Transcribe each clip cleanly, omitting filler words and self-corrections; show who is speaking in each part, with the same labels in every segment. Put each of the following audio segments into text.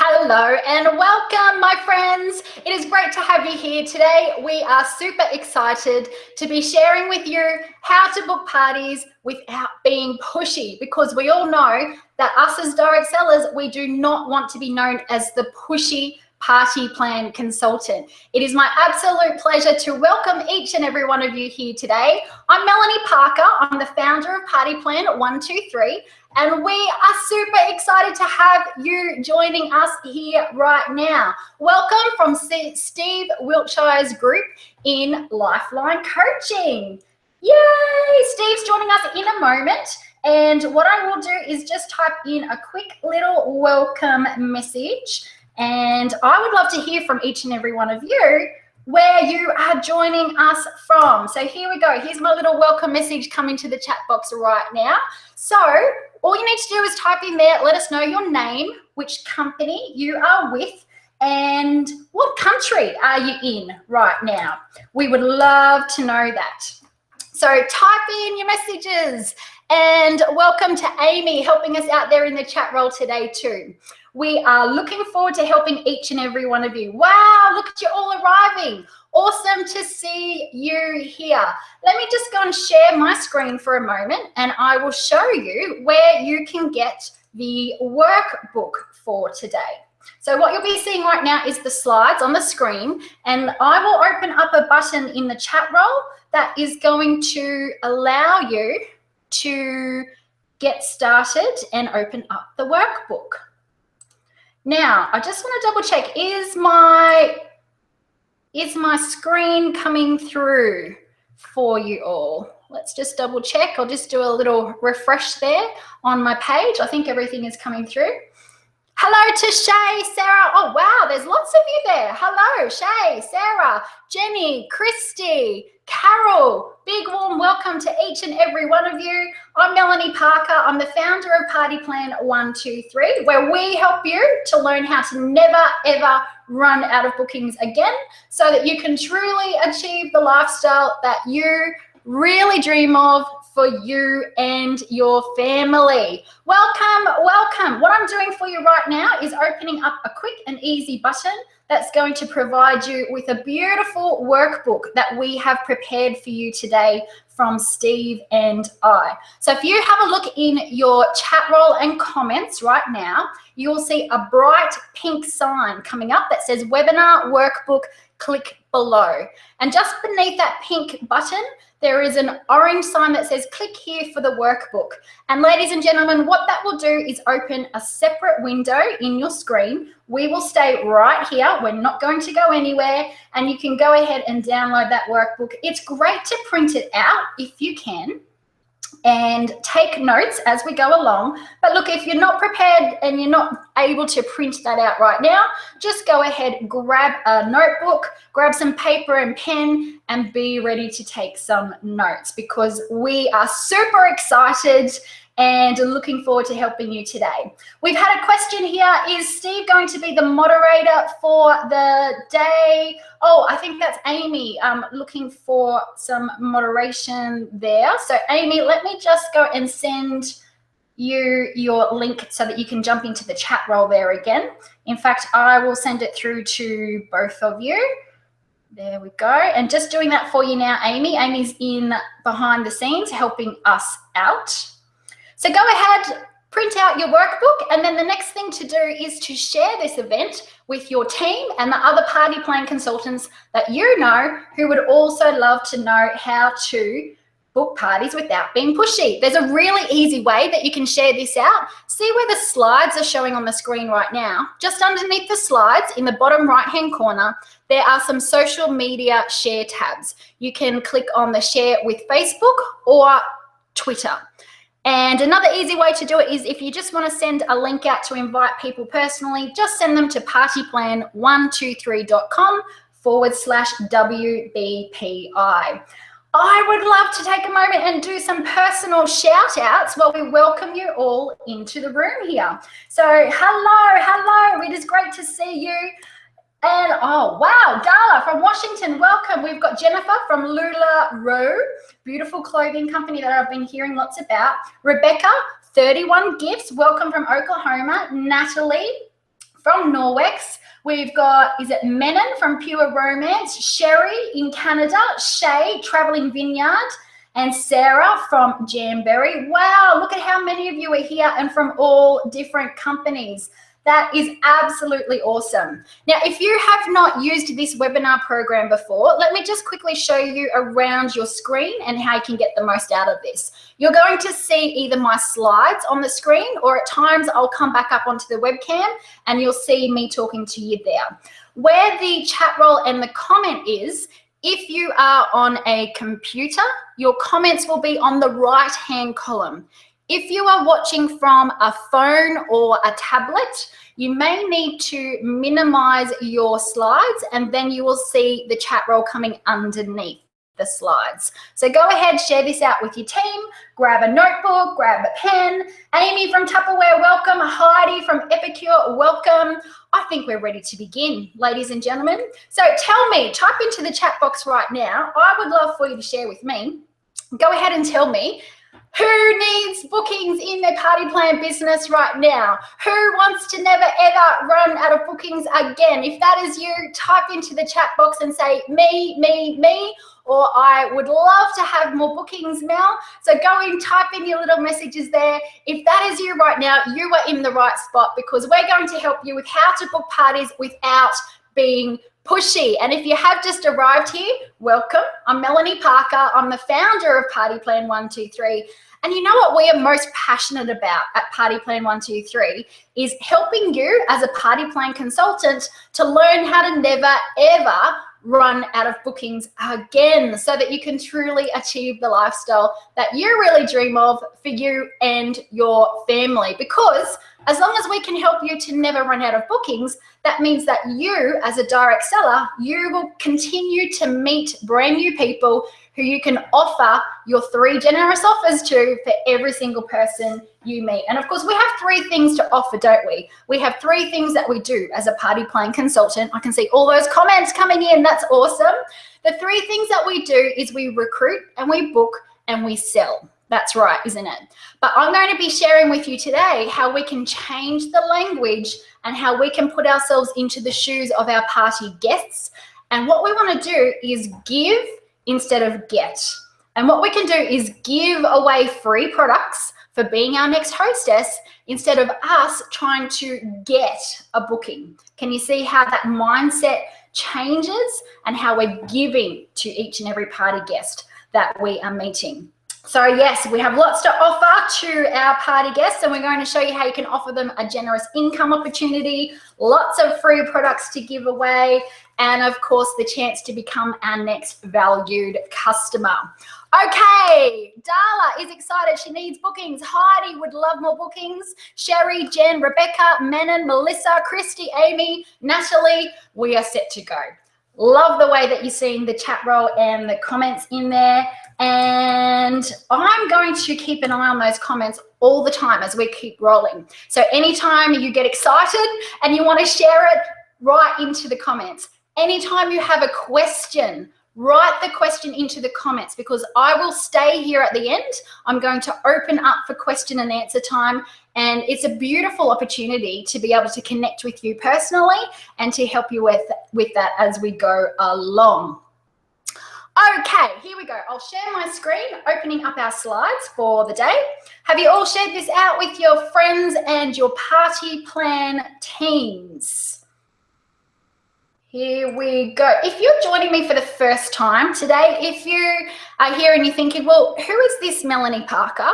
Speaker 1: Hello and welcome, my friends. It is great to have you here today. We are super excited to be sharing with you how to book parties without being pushy, because we all know that us as direct sellers, we do not want to be known as the pushy party plan consultant. It is my absolute pleasure to welcome each and every one of you here today. I'm Melanie Parker. I'm the founder of Party Plan 123. And we are super excited to have you joining us here right now. Welcome from Steve Wiltshire's group in Lifeline Coaching. Yay! Steve's joining us in a moment. And what I will do is just type in a quick little welcome message. And I would love to hear from each and every one of you where you are joining us from. So here we go. Here's my little welcome message coming to the chat box right now. So all you need to do is type in there, let us know your name, which company you are with, and what country are you in right now. We would love to know that. So type in your messages, and welcome to Amy helping us out there in the chat role today too. We are looking forward to helping each and every one of you. Wow, look at you all arriving. Awesome to see you here. Let me just go and share my screen for a moment, and I will show you where you can get the workbook for today. So what you'll be seeing right now is the slides on the screen, and I will open up a button in the chat role that is going to allow you to get started and open up the workbook. Now, I just want to double check, is my screen coming through for you all? Let's just double check. I'll just do a little refresh there on my page. I think everything is coming through. Hello to Shay, Sarah. Oh, wow, there's lots of you there. Hello, Shay, Sarah, Jenny, Christy, Carol. Big warm welcome to each and every one of you. I'm Melanie Parker. I'm the founder of Party Plan 123, where we help you to learn how to never, ever run out of bookings again, so that you can truly achieve the lifestyle that you really dream of for you and your family. Welcome, welcome. What I'm doing for you right now is opening up a quick and easy button that's going to provide you with a beautiful workbook that we have prepared for you today from Steve and I. So if you have a look in your chat role and comments right now, you will see a bright pink sign coming up that says webinar workbook, click below. And just beneath that pink button, there is an orange sign that says click here for the workbook. And ladies and gentlemen, what that will do is open a separate window in your screen. We will stay right here. We're not going to go anywhere, and you can go ahead and download that workbook. It's great to print it out if you can and take notes as we go along. But look, if you're not prepared and you're not able to print that out right now, just go ahead, grab a notebook, grab some paper and pen, and be ready to take some notes, because we are super excited and looking forward to helping you today. We've had a question here. Is Steve going to be the moderator for the day? Oh, I think that's Amy looking for some moderation there. So Amy, let me just go and send you your link so that you can jump into the chat role there again. In fact, I will send it through to both of you. There we go. And just doing that for you now, Amy. Amy's in behind the scenes helping us out. So go ahead, print out your workbook, and then the next thing to do is to share this event with your team and the other party plan consultants that you know who would also love to know how to book parties without being pushy. There's a really easy way that you can share this out. See where the slides are showing on the screen right now? Just underneath the slides in the bottom right-hand corner, there are some social media share tabs. You can click on the share with Facebook or Twitter. And another easy way to do it is if you just want to send a link out to invite people personally, just send them to partyplan123.com/WBPI. I would love to take a moment and do some personal shout outs while we welcome you all into the room here. So hello, it is great to see you. And oh, wow, Darla from Washington, welcome. We've got Jennifer from LuLaRoe, beautiful clothing company that I've been hearing lots about. Rebecca, 31 Gifts, welcome from Oklahoma. Natalie from Norwex. We've got, is it Menon from Pure Romance, Sherry in Canada, Shay, Traveling Vineyard, and Sarah from Jamberry. Wow, look at how many of you are here and from all different companies. That is absolutely awesome. Now, if you have not used this webinar program before, let me just quickly show you around your screen and how you can get the most out of this. You're going to see either my slides on the screen, or at times I'll come back up onto the webcam and you'll see me talking to you there. Where the chat role and the comment is, if you are on a computer, your comments will be on the right-hand column. If you are watching from a phone or a tablet, you may need to minimize your slides, and then you will see the chat roll coming underneath the slides. So go ahead, share this out with your team, grab a notebook, grab a pen. Amy from Tupperware, welcome. Heidi from Epicure, welcome. I think we're ready to begin, ladies and gentlemen. So tell me, type into the chat box right now. I would love for you to share with me. Go ahead and tell me, who needs bookings in their party plan business right now? Who wants to never ever run out of bookings again? If that is you, type into the chat box and say me, me, me, or I would love to have more bookings, Mel. So go and type in your little messages there. If that is you right now, you are in the right spot, because we're going to help you with how to book parties without being pushy. And if you have just arrived here, welcome. I'm Melanie Parker. I'm the founder of Party Plan 123. And you know what we are most passionate about at Party Plan 123 is helping you as a party plan consultant to learn how to never, ever run out of bookings again, so that you can truly achieve the lifestyle that you really dream of for you and your family. Because as long as we can help you to never run out of bookings, that means that you, as a direct seller, you will continue to meet brand new people who you can offer your 3 generous offers to for every single person you meet. And of course, we have 3 things to offer, don't we? We have 3 things that we do as a party plan consultant. I can see all those comments coming in. That's awesome. The 3 things that we do is we recruit and we book and we sell. That's right, isn't it? But I'm going to be sharing with you today how we can change the language and how we can put ourselves into the shoes of our party guests. And what we want to do is give instead of get. And what we can do is give away free products for being our next hostess instead of us trying to get a booking. Can you see how that mindset changes and how we're giving to each and every party guest that we are meeting? So yes, we have lots to offer to our party guests, and we're going to show you how you can offer them a generous income opportunity, lots of free products to give away, and of course, the chance to become our next valued customer. Okay, Darla is excited. She needs bookings. Heidi would love more bookings. Sherry, Jen, Rebecca, Menon, Melissa, Christy, Amy, Natalie, we are set to go. Love the way that you're seeing the chat roll and the comments in there. And I'm going to keep an eye on those comments all the time as we keep rolling. So anytime you get excited and you want to share it, write into the comments. Anytime you have a question, write the question into the comments, because I will stay here at the end. I'm going to open up for question and answer time, and it's a beautiful opportunity to be able to connect with you personally and to help you with that as we go along. Okay, here we go. I'll share my screen, opening up our slides for the day. Have you all shared this out with your friends and your party plan teams? Here we go. If you're joining me for the first time today, if you are here and you're thinking, well, who is this Melanie Parker?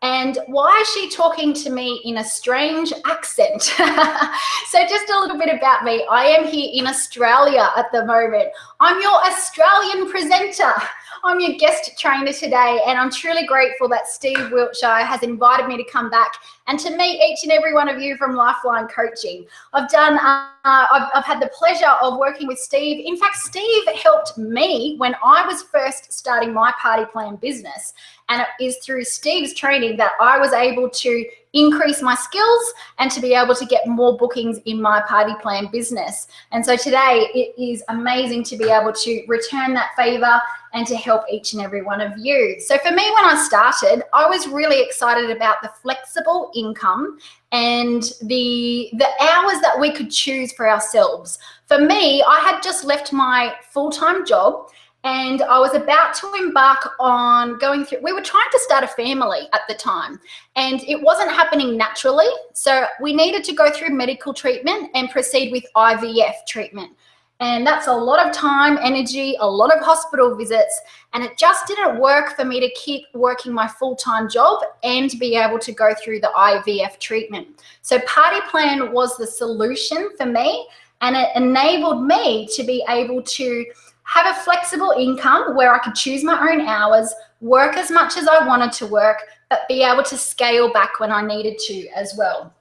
Speaker 1: And why is she talking to me in a strange accent? So just a little bit about me. I am here in Australia at the moment. I'm your Australian presenter. I'm your guest trainer today, and I'm truly grateful that Steve Wiltshire has invited me to come back and to meet each and every one of you from Lifeline Coaching. I've had the pleasure of working with Steve. In fact, Steve helped me when I was first starting my party plan business, and it is through Steve's training that I was able to increase my skills and to be able to get more bookings in my party plan business. And so today it is amazing to be able to return that favor and to help each and every one of you. So for me, when I started, I was really excited about the flexible income and the hours that we could choose for ourselves. For me, I had just left my full-time job and I was about to embark on going through, we were trying to start a family at the time and it wasn't happening naturally. So we needed to go through medical treatment and proceed with IVF treatment. And that's a lot of time, energy, a lot of hospital visits, and it just didn't work for me to keep working my full-time job and be able to go through the IVF treatment. So Party Plan was the solution for me, and it enabled me to be able to have a flexible income where I could choose my own hours, work as much as I wanted to work, but be able to scale back when I needed to as well.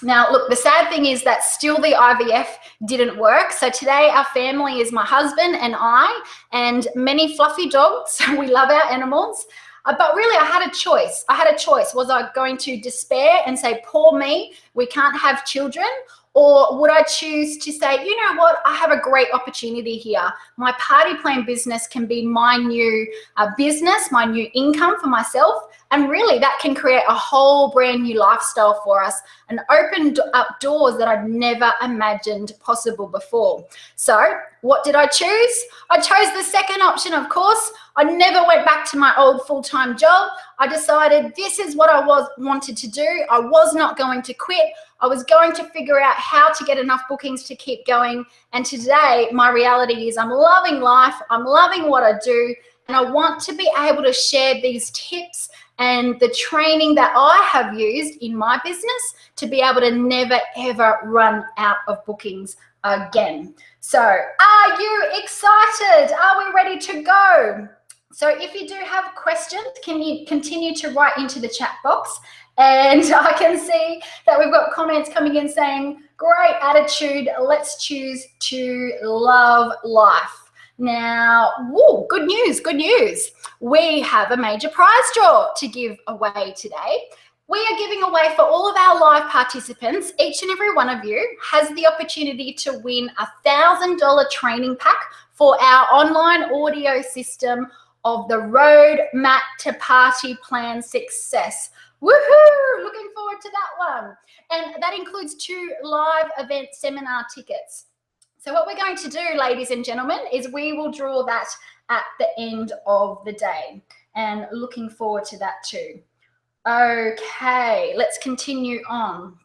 Speaker 1: Now, look, the sad thing is that still the IVF didn't work. So today our family is my husband and I and many fluffy dogs. We love our animals. But really, I had a choice. Was I going to despair and say, poor me, we can't have children? Or would I choose to say, you know what, I have a great opportunity here. My party plan business can be my new business, my new income for myself. And really that can create a whole brand new lifestyle for us and open up doors that I'd never imagined possible before. So what did I choose? I chose the second option, of course. I never went back to my old full-time job. I decided this is what I wanted to do. I was not going to quit. I was going to figure out how to get enough bookings to keep going. And today my reality is I'm loving life. I'm loving what I do. And I want to be able to share these tips and the training that I have used in my business to be able to never, ever run out of bookings again. So are you excited? Are we ready to go? So if you do have questions, can you continue to write into the chat box? And I can see that we've got comments coming in saying, great attitude, let's choose to love life. Now, woo, good news. We have a major prize draw to give away today. We are giving away for all of our live participants, each and every one of you has the opportunity to win a $1,000 training pack for our online audio system of the Roadmap to Party Plan Success. Woohoo! Looking forward to that one. And that includes 2 live event seminar tickets. So what we're going to do, ladies and gentlemen, is we will draw that at the end of the day, and looking forward to that too. Okay, let's continue on.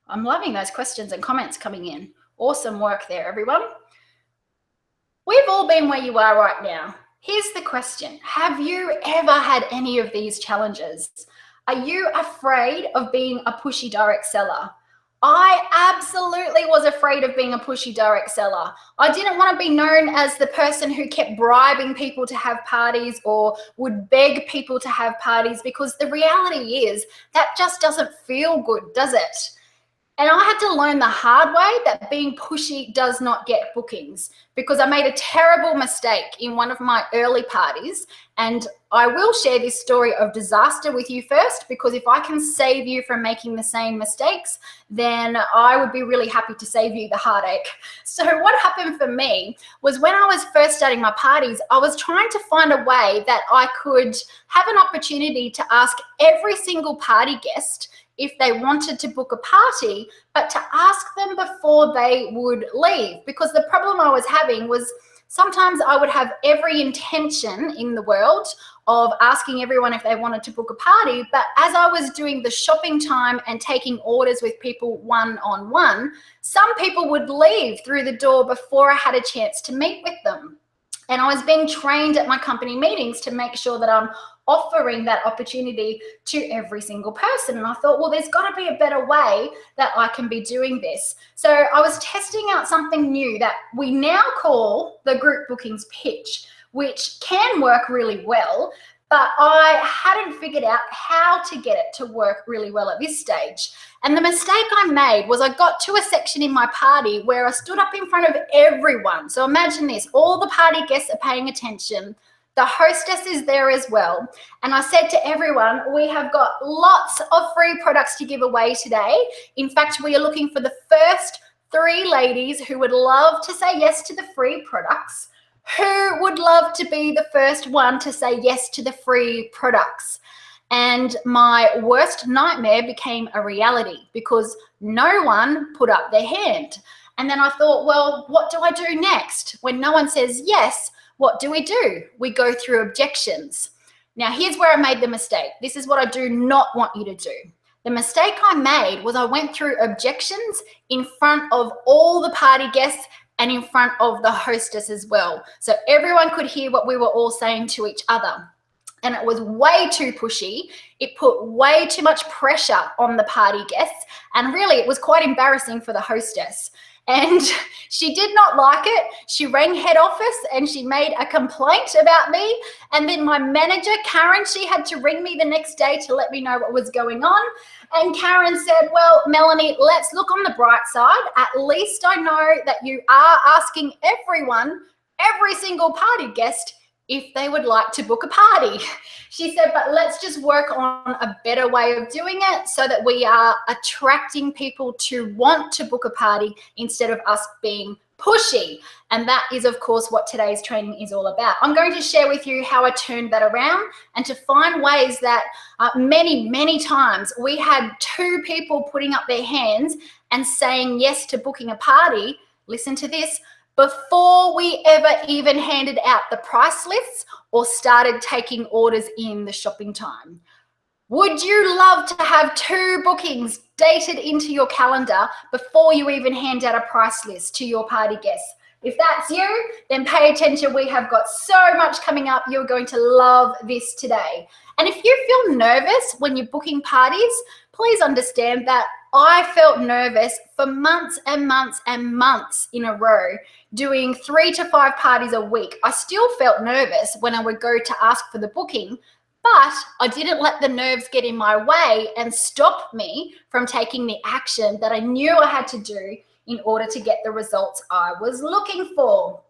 Speaker 1: I'm loving those questions and comments coming in. Awesome work there, everyone. We've all been where you are right now. Here's the question. Have you ever had any of these challenges? Are you afraid of being a pushy direct seller? I absolutely was afraid of being a pushy direct seller. I didn't want to be known as the person who kept bribing people to have parties or would beg people to have parties, because the reality is that just doesn't feel good, does it? And I had to learn the hard way that being pushy does not get bookings, because I made a terrible mistake in one of my early parties. And I will share this story of disaster with you first, because if I can save you from making the same mistakes, then I would be really happy to save you the heartache. So what happened for me was, when I was first starting my parties, I was trying to find a way that I could have an opportunity to ask every single party guest if they wanted to book a party, but to ask them before they would leave. Because the problem I was having was sometimes I would have every intention in the world of asking everyone if they wanted to book a party, but as I was doing the shopping time and taking orders with people one-on-one, some people would leave through the door before I had a chance to meet with them. And I was being trained at my company meetings to make sure that I'm offering that opportunity to every single person. And I thought, well, there's got to be a better way that I can be doing this. So I was testing out something new that we now call the group bookings pitch, which can work really well, but I hadn't figured out how to get it to work really well at this stage. And the mistake I made was I got to a section in my party where I stood up in front of everyone. So imagine this, all the party guests are paying attention. The hostess is there as well. And I said to everyone, we have got lots of free products to give away today. In fact, we are looking for the first 3 ladies who would love to say yes to the free products. Who would love to be the first one to say yes to the free products? And my worst nightmare became a reality because no one put up their hand. And then I thought, well, what do I do next? When no one says yes, what do? We go through objections. Now, here's where I made the mistake. This is what I do not want you to do. The mistake I made was I went through objections in front of all the party guests and in front of the hostess as well. So everyone could hear what we were all saying to each other. And it was way too pushy. It put way too much pressure on the party guests. And really, it was quite embarrassing for the hostess. And she did not like it. She rang head office and she made a complaint about me. And then my manager, Karen, she had to ring me the next day to let me know what was going on. And Karen said, well, Melanie, let's look on the bright side. At least I know that you are asking everyone, every single party guest, if they would like to book a party. She said, but let's just work on a better way of doing it so that we are attracting people to want to book a party instead of us being pushy. And that is, of course, what today's training is all about. I'm going to share with you how I turned that around and to find ways that many times we had 2 people putting up their hands and saying yes to booking a party. Listen to this. Before we ever even handed out the price lists or started taking orders in the shopping time. Would you love to have 2 bookings dated into your calendar before you even hand out a price list to your party guests? If that's you, then pay attention. We have got so much coming up. You're going to love this today. And if you feel nervous when you're booking parties, please understand that I felt nervous for months and months and months in a row, doing 3 to 5 parties a week. I still felt nervous when I would go to ask for the booking, but I didn't let the nerves get in my way and stop me from taking the action that I knew I had to do in order to get the results I was looking for.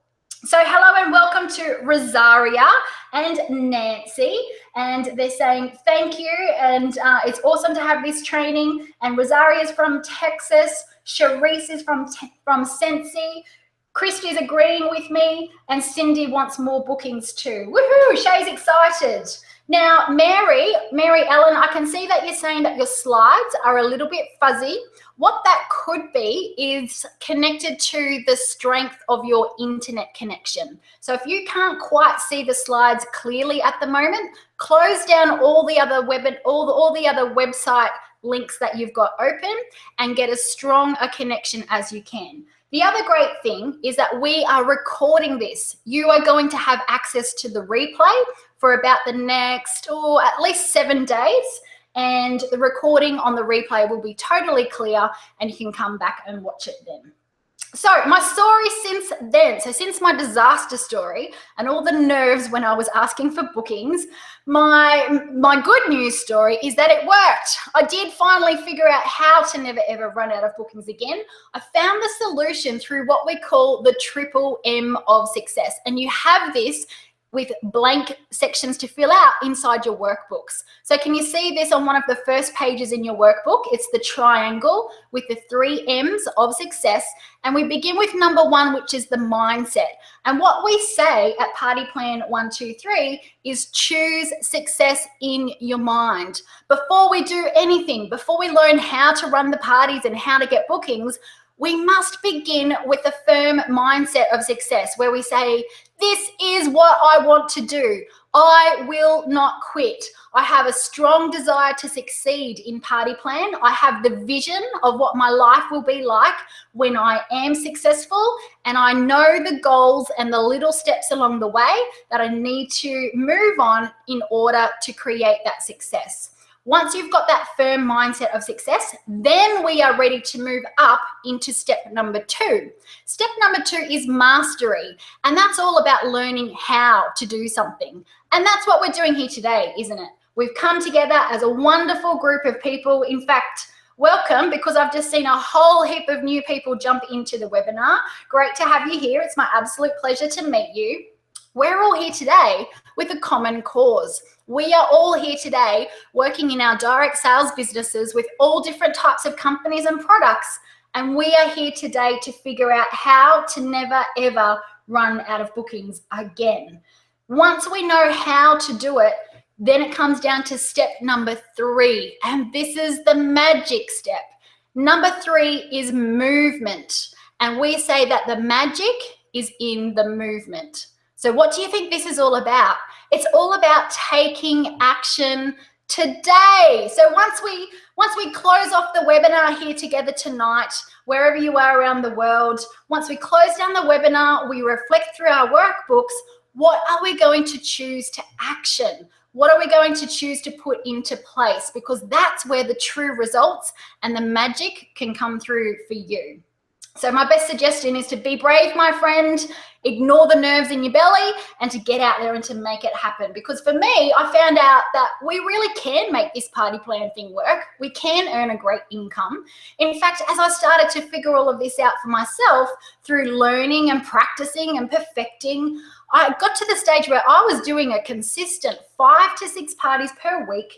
Speaker 1: So hello and welcome to Rosaria and Nancy, and they're saying thank you, and it's awesome to have this training. And Rosaria is from Texas, Charisse is from Sensi, Christy's agreeing with me, and Cindy wants more bookings too. Woohoo, Shay's excited. Now, Mary Ellen, I can see that you're saying that your slides are a little bit fuzzy. What that could be is connected to the strength of your internet connection. So if you can't quite see the slides clearly at the moment, close down all the other website links that you've got open and get as strong a connection as you can. The other great thing is that we are recording this. You are going to have access to the replay for about the next, at least 7 days. And the recording on the replay will be totally clear and you can come back and watch it then. So my story since then, so since my disaster story and all the nerves when I was asking for bookings, my good news story is that it worked. I did finally figure out how to never ever run out of bookings again. I found the solution through what we call the triple M of success. And you have this with blank sections to fill out inside your workbooks. So can you see this on one of the first pages in your workbook? It's the triangle with the 3 M's of success. And we begin with number 1, which is the mindset. And what we say at Party Plan 1, 2, 3 is choose success in your mind. Before we do anything, before we learn how to run the parties and how to get bookings, we must begin with a firm mindset of success where we say, this is what I want to do. I will not quit. I have a strong desire to succeed in Party Plan. I have the vision of what my life will be like when I am successful, and I know the goals and the little steps along the way that I need to move on in order to create that success. Once you've got that firm mindset of success, then we are ready to move up into step number 2. Step number 2 is mastery, and that's all about learning how to do something. And that's what we're doing here today, isn't it? We've come together as a wonderful group of people. In fact, welcome, because I've just seen a whole heap of new people jump into the webinar. Great to have you here. It's my absolute pleasure to meet you. We're all here today with a common cause. We are all here today working in our direct sales businesses with all different types of companies and products. And we are here today to figure out how to never, ever run out of bookings again. Once we know how to do it, then it comes down to step number 3. And this is the magic step. Number 3 is movement. And we say that the magic is in the movement. So what do you think this is all about? It's all about taking action today. So once we close off the webinar here together tonight, wherever you are around the world, once we close down the webinar, we reflect through our workbooks, what are we going to choose to action? What are we going to choose to put into place? Because that's where the true results and the magic can come through for you. So my best suggestion is to be brave, my friend, ignore the nerves in your belly, and to get out there and to make it happen. Because for me, I found out that we really can make this party plan thing work. We can earn a great income. In fact, as I started to figure all of this out for myself through learning and practicing and perfecting, I got to the stage where I was doing a consistent 5 to 6 parties per week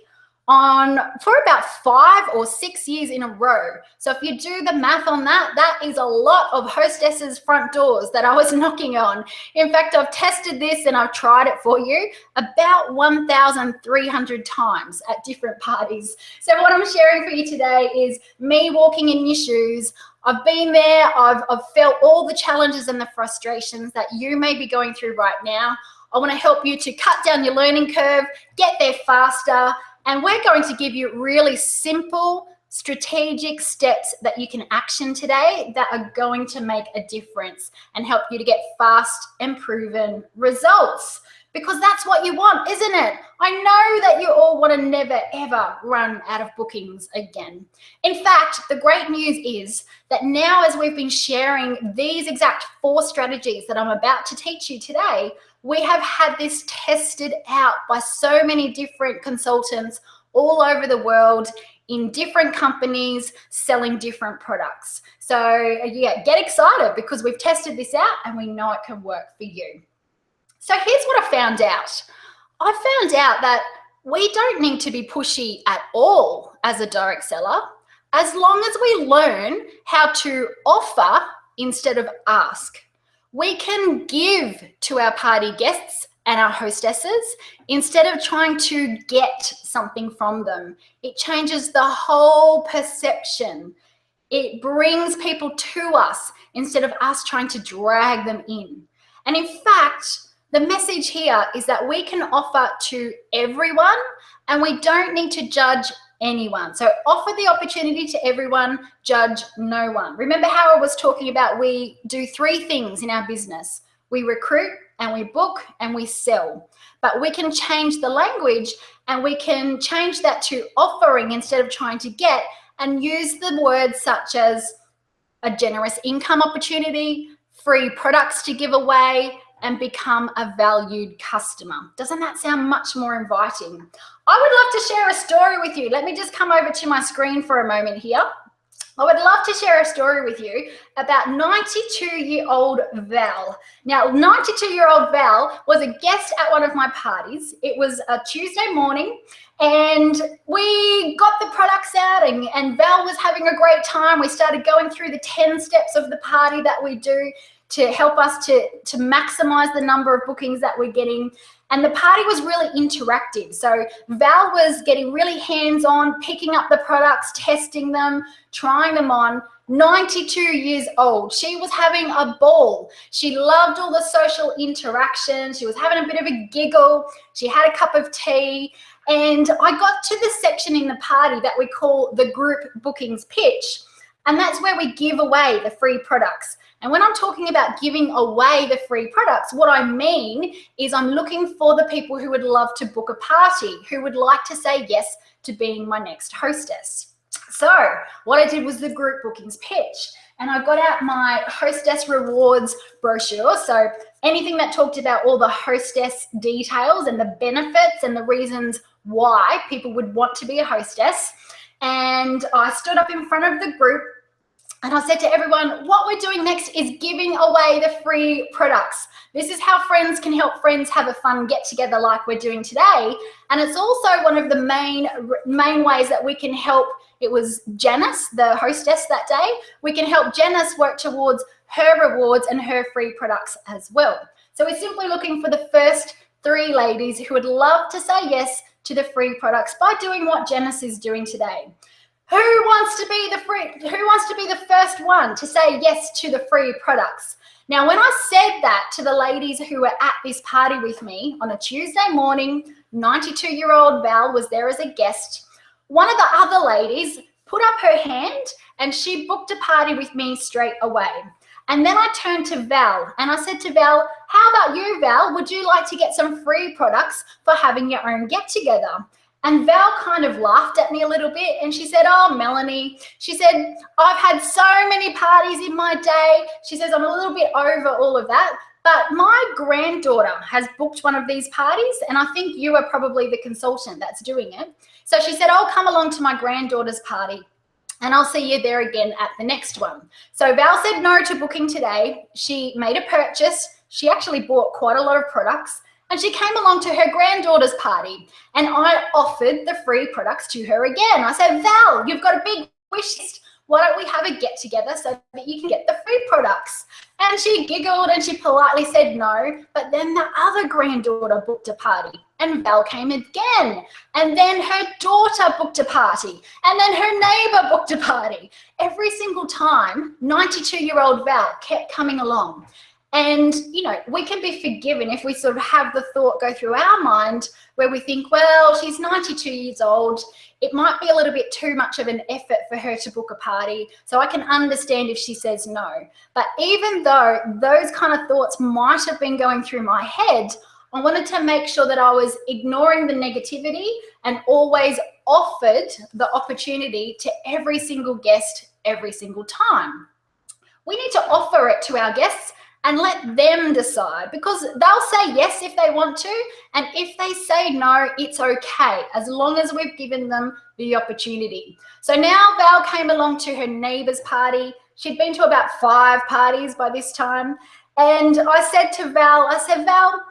Speaker 1: for about 5 or 6 years in a row. So if you do the math on that, that is a lot of hostesses' front doors that I was knocking on. In fact, I've tested this and I've tried it for you about 1,300 times at different parties. So what I'm sharing for you today is me walking in your shoes. I've been there, I've felt all the challenges and the frustrations that you may be going through right now. I want to help you to cut down your learning curve, get there faster, and we're going to give you really simple, strategic steps that you can action today that are going to make a difference and help you to get fast and proven results. Because that's what you want, isn't it? I know that you all want to never, ever run out of bookings again. In fact, the great news is that now, as we've been sharing these exact 4 strategies that I'm about to teach you today, we have had this tested out by so many different consultants all over the world in different companies selling different products. So yeah, get excited because we've tested this out and we know it can work for you. So here's what I found out. I found out that we don't need to be pushy at all as a direct seller, as long as we learn how to offer instead of ask. We can give to our party guests and our hostesses instead of trying to get something from them. It changes the whole perception. It brings people to us instead of us trying to drag them in. And in fact, the message here is that we can offer to everyone and we don't need to judge anyone. So offer the opportunity to everyone, judge no one. Remember how I was talking about we do 3 things in our business. We recruit and we book and we sell. But we can change the language and we can change that to offering instead of trying to get, and use the words such as a generous income opportunity, free products to give away, and become a valued customer. Doesn't that sound much more inviting? I would love to share a story with you. Let me just come over to my screen for a moment here. I would love to share a story with you about 92-year-old Val. Now, 92-year-old Val was a guest at one of my parties. It was a Tuesday morning, and we got the products out, and Val was having a great time. We started going through the 10 steps of the party that we do to help us to maximize the number of bookings that we're getting. And the party was really interactive. So Val was getting really hands-on, picking up the products, testing them, trying them on. 92 years old. She was having a ball. She loved all the social interaction. She was having a bit of a giggle. She had a cup of tea. And I got to the section in the party that we call the group bookings pitch. And that's where we give away the free products. And when I'm talking about giving away the free products, what I mean is I'm looking for the people who would love to book a party, who would like to say yes to being my next hostess. So what I did was the group bookings pitch, and I got out my hostess rewards brochure. So anything that talked about all the hostess details and the benefits and the reasons why people would want to be a hostess. And I stood up in front of the group And I said to everyone, what we're doing next is giving away the free products. This is how friends can help friends have a fun get together like we're doing today. And it's also one of the main ways that we can help. It was Janice, the hostess that day. We can help Janice work towards her rewards and her free products as well. So we're simply looking for the first 3 ladies who would love to say yes to the free products by doing what Janice is doing today. Who wants to be the first one to say yes to the free products? Now, when I said that to the ladies who were at this party with me on a Tuesday morning, 92-year-old Val was there as a guest. One of the other ladies put up her hand and she booked a party with me straight away. And then I turned to Val and I said to Val, how about you, Val? Would you like to get some free products for having your own get-together? And Val kind of laughed at me a little bit and she said, oh, Melanie, she said, I've had so many parties in my day. She says, I'm a little bit over all of that, but my granddaughter has booked one of these parties and I think you are probably the consultant that's doing it. So she said, I'll come along to my granddaughter's party and I'll see you there again at the next one. So Val said no to booking today. She made a purchase. She actually bought quite a lot of products. And she came along to her granddaughter's party and I offered the free products to her again. I said, Val, you've got a big wish list. Why don't we have a get together so that you can get the free products? And she giggled and she politely said no. But then the other granddaughter booked a party and Val came again. And then her daughter booked a party and then her neighbor booked a party. Every single time, 92-year-old Val kept coming along. And, you know, we can be forgiven if we sort of have the thought go through our mind where we think, well, she's 92 years old. It might be a little bit too much of an effort for her to book a party. So I can understand if she says no. But even though those kind of thoughts might have been going through my head, I wanted to make sure that I was ignoring the negativity and always offered the opportunity to every single guest every single time. We need to offer it to our guests and let them decide, because they'll say yes if they want to, and if they say no, it's okay, as long as we've given them the opportunity. So now Val came along to her neighbour's party. She'd been to about 5 parties by this time, and I said to Val, Val,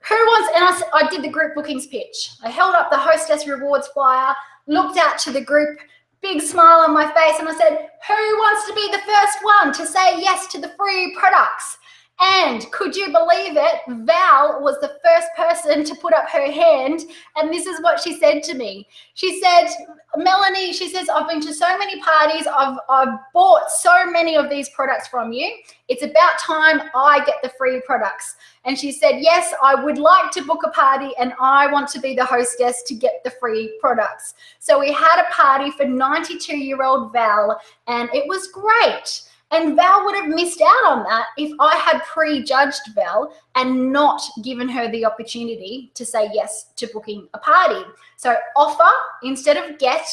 Speaker 1: who wants, and I did the group bookings pitch. I held up the hostess rewards flyer, looked out to the group, big smile on my face, and I said, who wants to be the first one to say yes to the free products? And could you believe it? Val was the first person to put up her hand, and this is what she said to me. She said, Melanie, she says, I've been to so many parties. I've bought so many of these products from you. It's about time I get the free products. And she said, yes, I would like to book a party and I want to be the hostess to get the free products. So we had a party for 92-year-old Val, and it was great. And Val would have missed out on that if I had prejudged Val and not given her the opportunity to say yes to booking a party. So offer instead of get,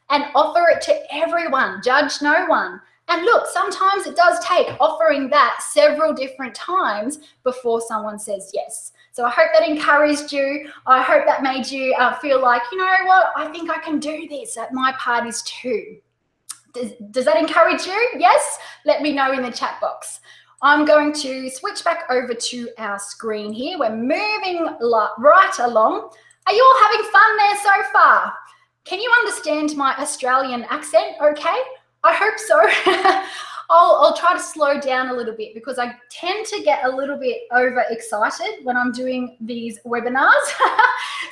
Speaker 1: and offer it to everyone. Judge no one. And look, sometimes it does take offering that several different times before someone says yes. So I hope that encouraged you. I hope that made you feel like, you know what, I think I can do this at my parties too. Does that encourage you? Yes? Let me know in the chat box. I'm going to switch back over to our screen here. We're moving right along. Are you all having fun there so far? Can you understand my Australian accent okay? I hope so. I'll try to slow down a little bit because I tend to get a little bit overexcited when I'm doing these webinars.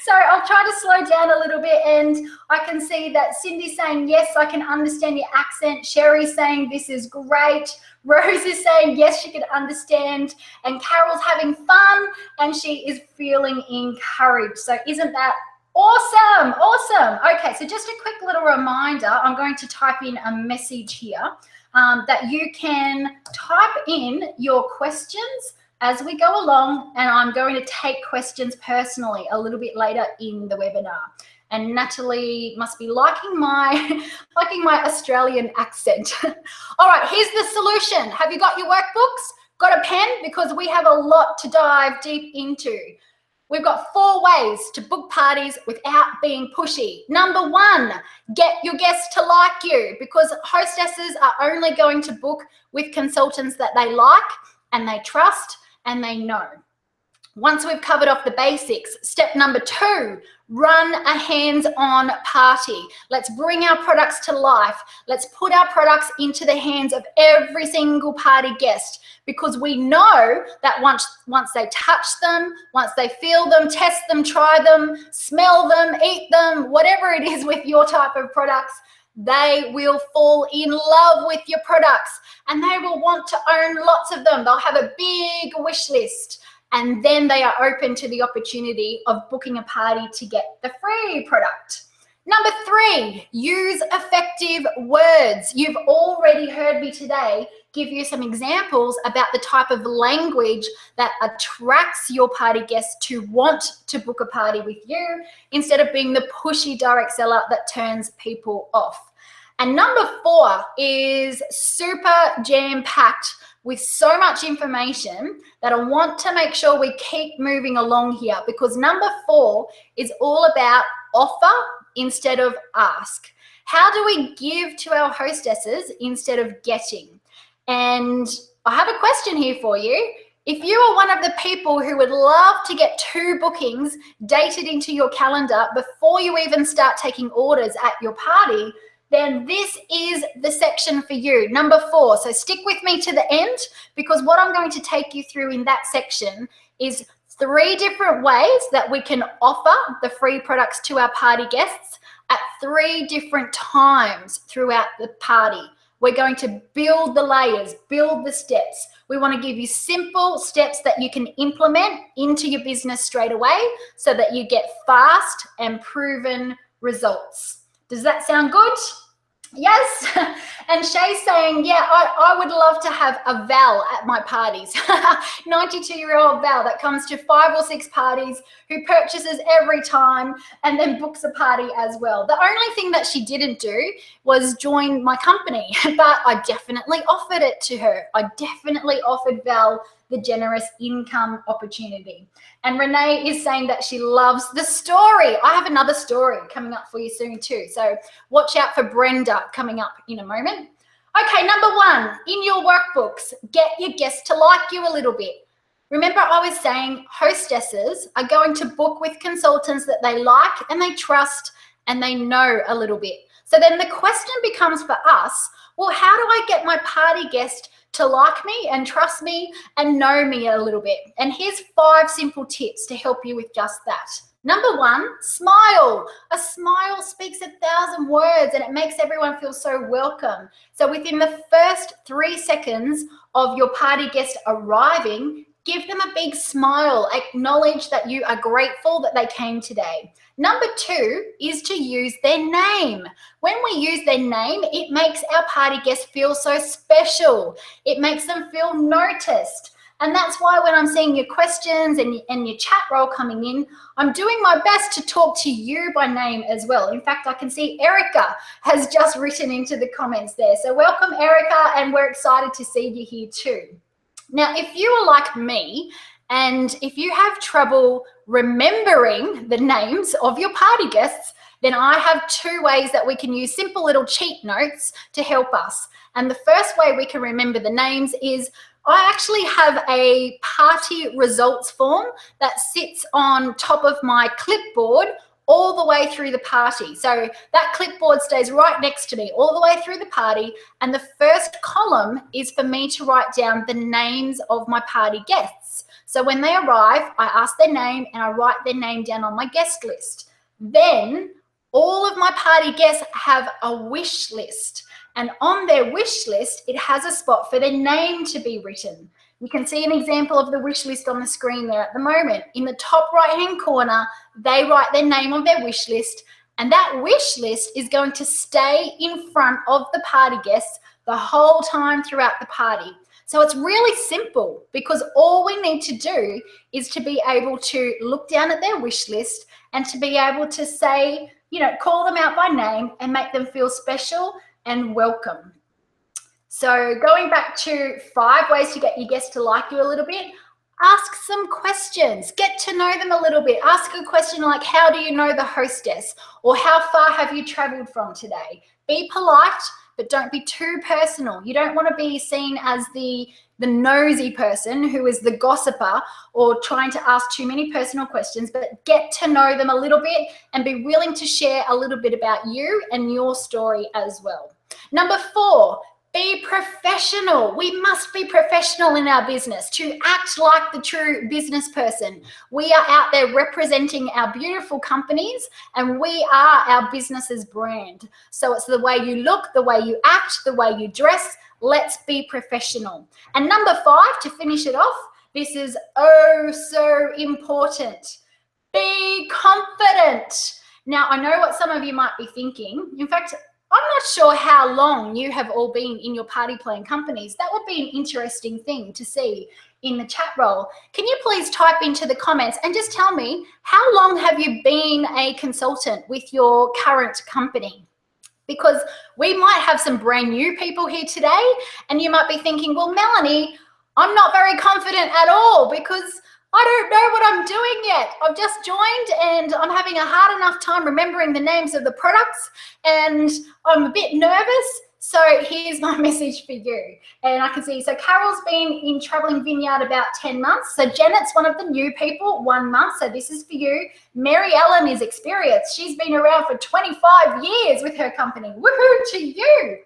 Speaker 1: So I'll try to slow down a little bit, and I can see that Cindy's saying, yes, I can understand your accent. Sherry's saying, this is great. Rose is saying, yes, she can understand. And Carol's having fun and she is feeling encouraged. So isn't that awesome? Awesome. Okay, so just a quick little reminder, I'm going to type in a message here. That you can type in your questions as we go along, and I'm going to take questions personally a little bit later in the webinar. And Natalie must be liking my Australian accent. All right, here's the solution. Have you got your workbooks? Got a pen? Because we have a lot to dive deep into. We've got 4 ways to book parties without being pushy. Number 1, get your guests to like you, because hostesses are only going to book with consultants that they like and they trust and they know. Once we've covered off the basics, step number 2, run a hands-on party. Let's bring our products to life. Let's put our products into the hands of every single party guest, because we know that once they touch them, once they feel them, test them, try them, smell them, eat them, whatever it is with your type of products, they will fall in love with your products and they will want to own lots of them. They'll have a big wish list. And then they are open to the opportunity of booking a party to get the free product. Number 3, use effective words. You've already heard me today give you some examples about the type of language that attracts your party guests to want to book a party with you, instead of being the pushy direct seller that turns people off. And number 4 is super jam-packed with so much information that I want to make sure we keep moving along here, because number 4 is all about offer instead of ask. How do we give to our hostesses instead of getting? And I have a question here for you. If you are one of the people who would love to get 2 bookings dated into your calendar before you even start taking orders at your party, then this is the section for you, number 4. So stick with me to the end, because what I'm going to take you through in that section is 3 different ways that we can offer the free products to our party guests at 3 different times throughout the party. We're going to build the layers, build the steps. We want to give you simple steps that you can implement into your business straight away so that you get fast and proven results. Does that sound good? Yes. And Shay's saying, yeah, I would love to have a Val at my parties. 92-year-old Val that comes to 5 or 6 parties, who purchases every time and then books a party as well. The only thing that she didn't do was join my company, but I definitely offered it to her. I definitely offered Val the generous income opportunity. And Renee is saying that she loves the story. I have another story coming up for you soon too. So watch out for Brenda coming up in a moment. Okay, number 1, in your workbooks, get your guests to like you a little bit. Remember, I was saying hostesses are going to book with consultants that they like and they trust and they know a little bit. So then the question becomes for us, well, how do I get my party guest to like me and trust me and know me a little bit? And here's 5 simple tips to help you with just that. Number 1, smile. A smile speaks 1,000 words and it makes everyone feel so welcome. So within the first 3 seconds of your party guest arriving, give them a big smile. Acknowledge that you are grateful that they came today. Number 2 is to use their name. When we use their name, it makes our party guests feel so special. It makes them feel noticed. And that's why when I'm seeing your questions and your chat roll coming in, I'm doing my best to talk to you by name as well. In fact, I can see Erica has just written into the comments there. So welcome, Erica, and we're excited to see you here too. Now, if you are like me, and if you have trouble remembering the names of your party guests, then I have 2 ways that we can use simple little cheat notes to help us. And the first way we can remember the names is I actually have a party results form that sits on top of my clipboard all the way through the party. So that clipboard stays right next to me all the way through the party. And the first column is for me to write down the names of my party guests. So when they arrive, I ask their name and I write their name down on my guest list. Then all of my party guests have a wish list. And on their wish list, it has a spot for their name to be written. You can see an example of the wish list on the screen there at the moment. In the top right-hand corner, they write their name on their wish list, and that wish list is going to stay in front of the party guests the whole time throughout the party. So it's really simple, because all we need to do is to be able to look down at their wish list and to be able to say, call them out by name and make them feel special and welcome. So going back to 5 ways to get your guests to like you a little bit, Ask some questions, get to know them a little bit. Ask a question like, how do you know the hostess? Or how far have you traveled from today? Be polite, but don't be too personal. You don't want to be seen as the nosy person who is the gossiper or trying to ask too many personal questions, but get to know them a little bit and be willing to share a little bit about you and your story as well. Number 4, be professional. We must be professional in our business to act like the true business person. We are out there representing our beautiful companies and we are our business's brand. So it's the way you look, the way you act, the way you dress. Let's be professional. And number 5, to finish it off, this is oh so important. Be confident. Now, I know what some of you might be thinking. In fact, I'm not sure how long you have all been in your party plan companies. That would be an interesting thing to see in the chat roll. Can you please type into the comments and just tell me, how long have you been a consultant with your current company? Because we might have some brand new people here today and you might be thinking, well, Melanie, I'm not very confident at all because I don't know what I'm doing yet. I've just joined and I'm having a hard enough time remembering the names of the products and I'm a bit nervous. So here's my message for you. And I can see, so Carol's been in Traveling Vineyard about 10 months. So Janet's one of the new people, 1 month. So this is for you. Mary Ellen is experienced. She's been around for 25 years with her company. Woohoo to you.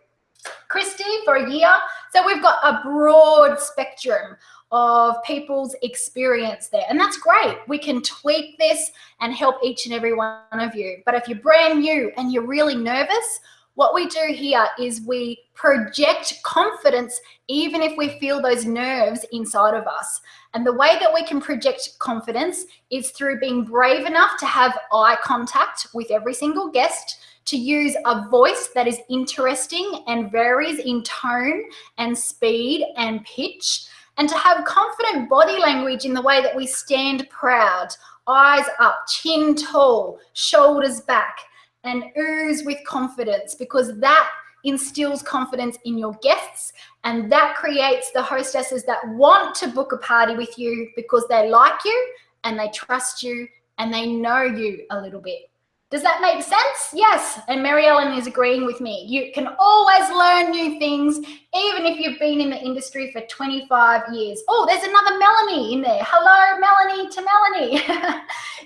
Speaker 1: Christy for a year. So we've got a broad spectrum of people's experience there. And that's great. We can tweak this and help each and every one of you. But if you're brand new and you're really nervous, what we do here is we project confidence even if we feel those nerves inside of us. And the way that we can project confidence is through being brave enough to have eye contact with every single guest, to use a voice that is interesting and varies in tone and speed and pitch, and to have confident body language in the way that we stand proud, eyes up, chin tall, shoulders back, and ooze with confidence, because that instills confidence in your guests and that creates the hostesses that want to book a party with you because they like you and they trust you and they know you a little bit. Does that make sense? Yes. And Mary Ellen is agreeing with me. You can always learn new things, even if you've been in the industry for 25 years. Oh, there's another Melanie in there. Hello, Melanie to Melanie.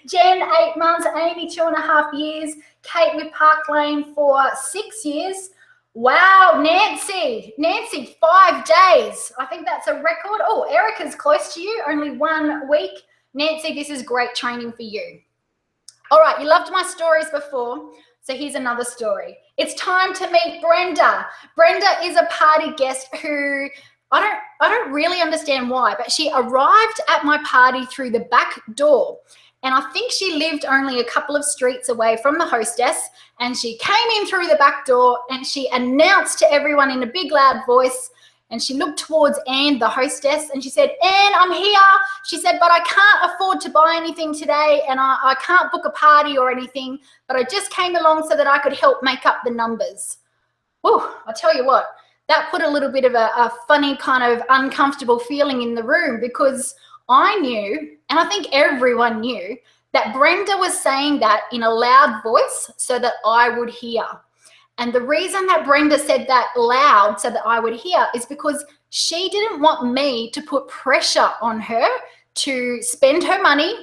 Speaker 1: Jen, 8 months. Amy, 2.5 years. Kate with Park Lane for 6 years. Wow, Nancy, 5 days. I think that's a record. Oh, Erica's close to you, only 1 week. Nancy, this is great training for you. All right, you loved my stories before, so here's another story. It's time to meet Brenda. Brenda is a party guest who, I don't really understand why, but she arrived at my party through the back door. And I think she lived only a couple of streets away from the hostess, and she came in through the back door and she announced to everyone in a big loud voice, and she looked towards Anne, the hostess, and she said, Anne, I'm here. She said, but I can't afford to buy anything today and I can't book a party or anything, but I just came along so that I could help make up the numbers. Whew, I tell you what, that put a little bit of a funny kind of uncomfortable feeling in the room, because I knew, and I think everyone knew, that Brenda was saying that in a loud voice so that I would hear. And the reason that Brenda said that loud so that I would hear is because she didn't want me to put pressure on her to spend her money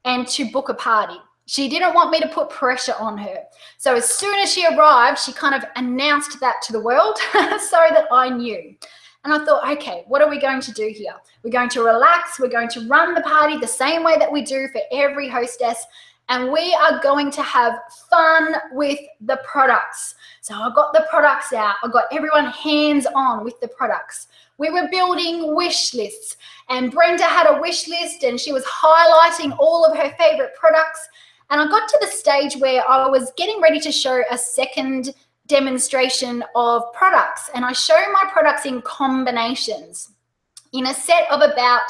Speaker 1: and to book a party. She didn't want me to put pressure on her. So as soon as she arrived, she kind of announced that to the world so that I knew. And I thought, okay, what are we going to do here? We're going to relax. We're going to run the party the same way that we do for every hostess. And we are going to have fun with the products. So I got the products out. I got everyone hands-on with the products. We were building wish lists. And Brenda had a wish list and she was highlighting all of her favorite products. And I got to the stage where I was getting ready to show a second demonstration of products, and I show my products in combinations in a set of about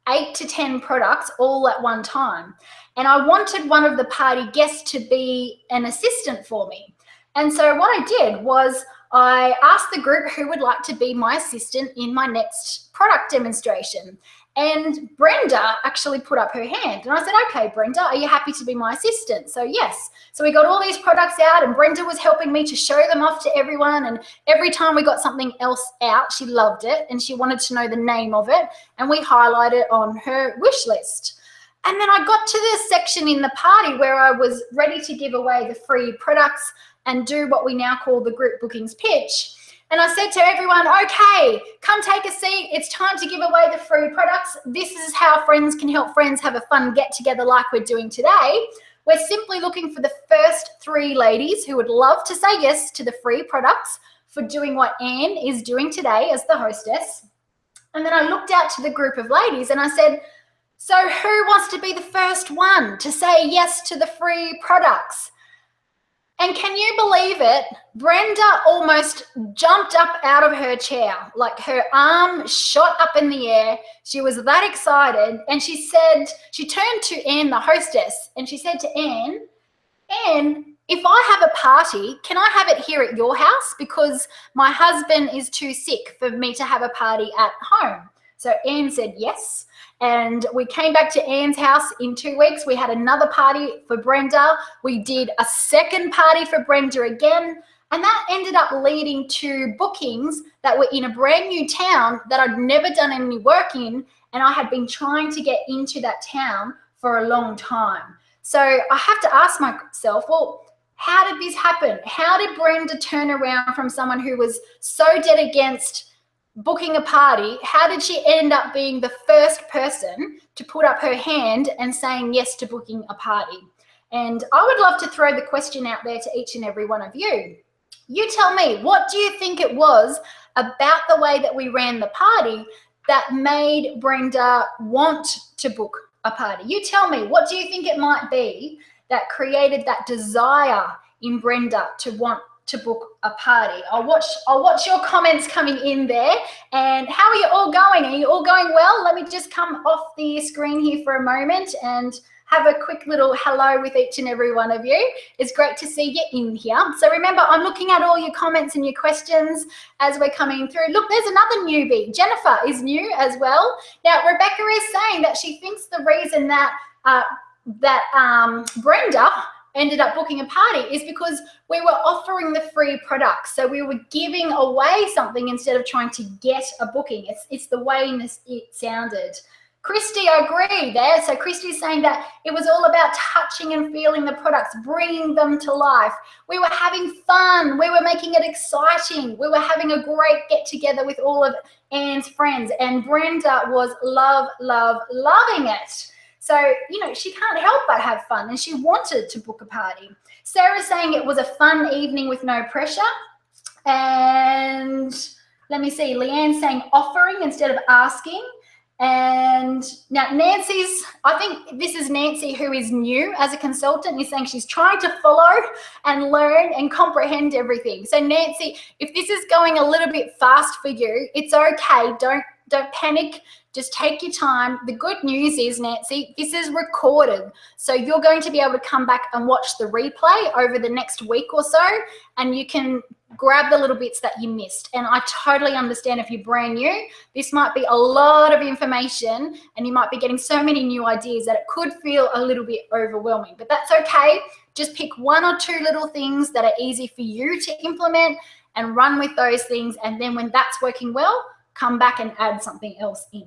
Speaker 1: 8 to 10 products all at one time. And I wanted one of the party guests to be an assistant for me. And so what I did was I asked the group who would like to be my assistant in my next product demonstration. And Brenda actually put up her hand. And I said, okay, Brenda, are you happy to be my assistant? So yes. So we got all these products out and Brenda was helping me to show them off to everyone. And every time we got something else out, she loved it and she wanted to know the name of it. And we highlighted it on her wish list. And then I got to the section in the party where I was ready to give away the free products and do what we now call the group bookings pitch. And I said to everyone, okay, come take a seat. It's time to give away the free products. This is how friends can help friends have a fun get together like we're doing today. We're simply looking for the first 3 ladies who would love to say yes to the free products for doing what Anne is doing today as the hostess. And then I looked out to the group of ladies and I said, so who wants to be the first one to say yes to the free products? And can you believe it? Brenda almost jumped up out of her chair, like her arm shot up in the air. She was that excited. And she said, she turned to Anne, the hostess, and she said to Anne, Anne, if I have a party, can I have it here at your house? Because my husband is too sick for me to have a party at home. So Anne said yes. And we came back to Anne's house in 2 weeks. We had another party for Brenda. We did a second party for Brenda again. And that ended up leading to bookings that were in a brand new town that I'd never done any work in. And I had been trying to get into that town for a long time. So I have to ask myself, well, how did this happen? How did Brenda turn around from someone who was so dead against booking a party? How did she end up being the first person to put up her hand and saying yes to booking a party? And I would love to throw the question out there to each and every one of you. You tell me, what do you think it was about the way that we ran the party that made Brenda want to book a party? You tell me, what do you think it might be that created that desire in Brenda to want to book a party? I'll watch your comments coming in there. And how are you all going? Are you all going well? Let me just come off the screen here for a moment and have a quick little hello with each and every one of you. It's great to see you in here. So remember, I'm looking at all your comments and your questions as we're coming through. Look, there's another newbie. Jennifer is new as well. Now, Rebecca is saying that she thinks the reason that Brenda ended up booking a party is because we were offering the free products. So we were giving away something instead of trying to get a booking. It's the way it sounded. Christy, I agree there. So Christy's saying that it was all about touching and feeling the products, bringing them to life. We were having fun. We were making it exciting. We were having a great get together with all of Anne's friends. And Brenda was loving it. So, you know, she can't help but have fun and she wanted to book a party. Sarah's saying it was a fun evening with no pressure. And let me see, Leanne's saying offering instead of asking. And now Nancy's, I think this is Nancy who is new as a consultant, is saying she's trying to follow and learn and comprehend everything. So Nancy, if this is going a little bit fast for you, it's okay. Don't panic. Just take your time. The good news is, Nancy, this is recorded. So you're going to be able to come back and watch the replay over the next week or so, and you can grab the little bits that you missed. And I totally understand if you're brand new, this might be a lot of information and you might be getting so many new ideas that it could feel a little bit overwhelming, but that's okay. Just pick 1 or 2 little things that are easy for you to implement and run with those things. And then when that's working well, come back and add something else in.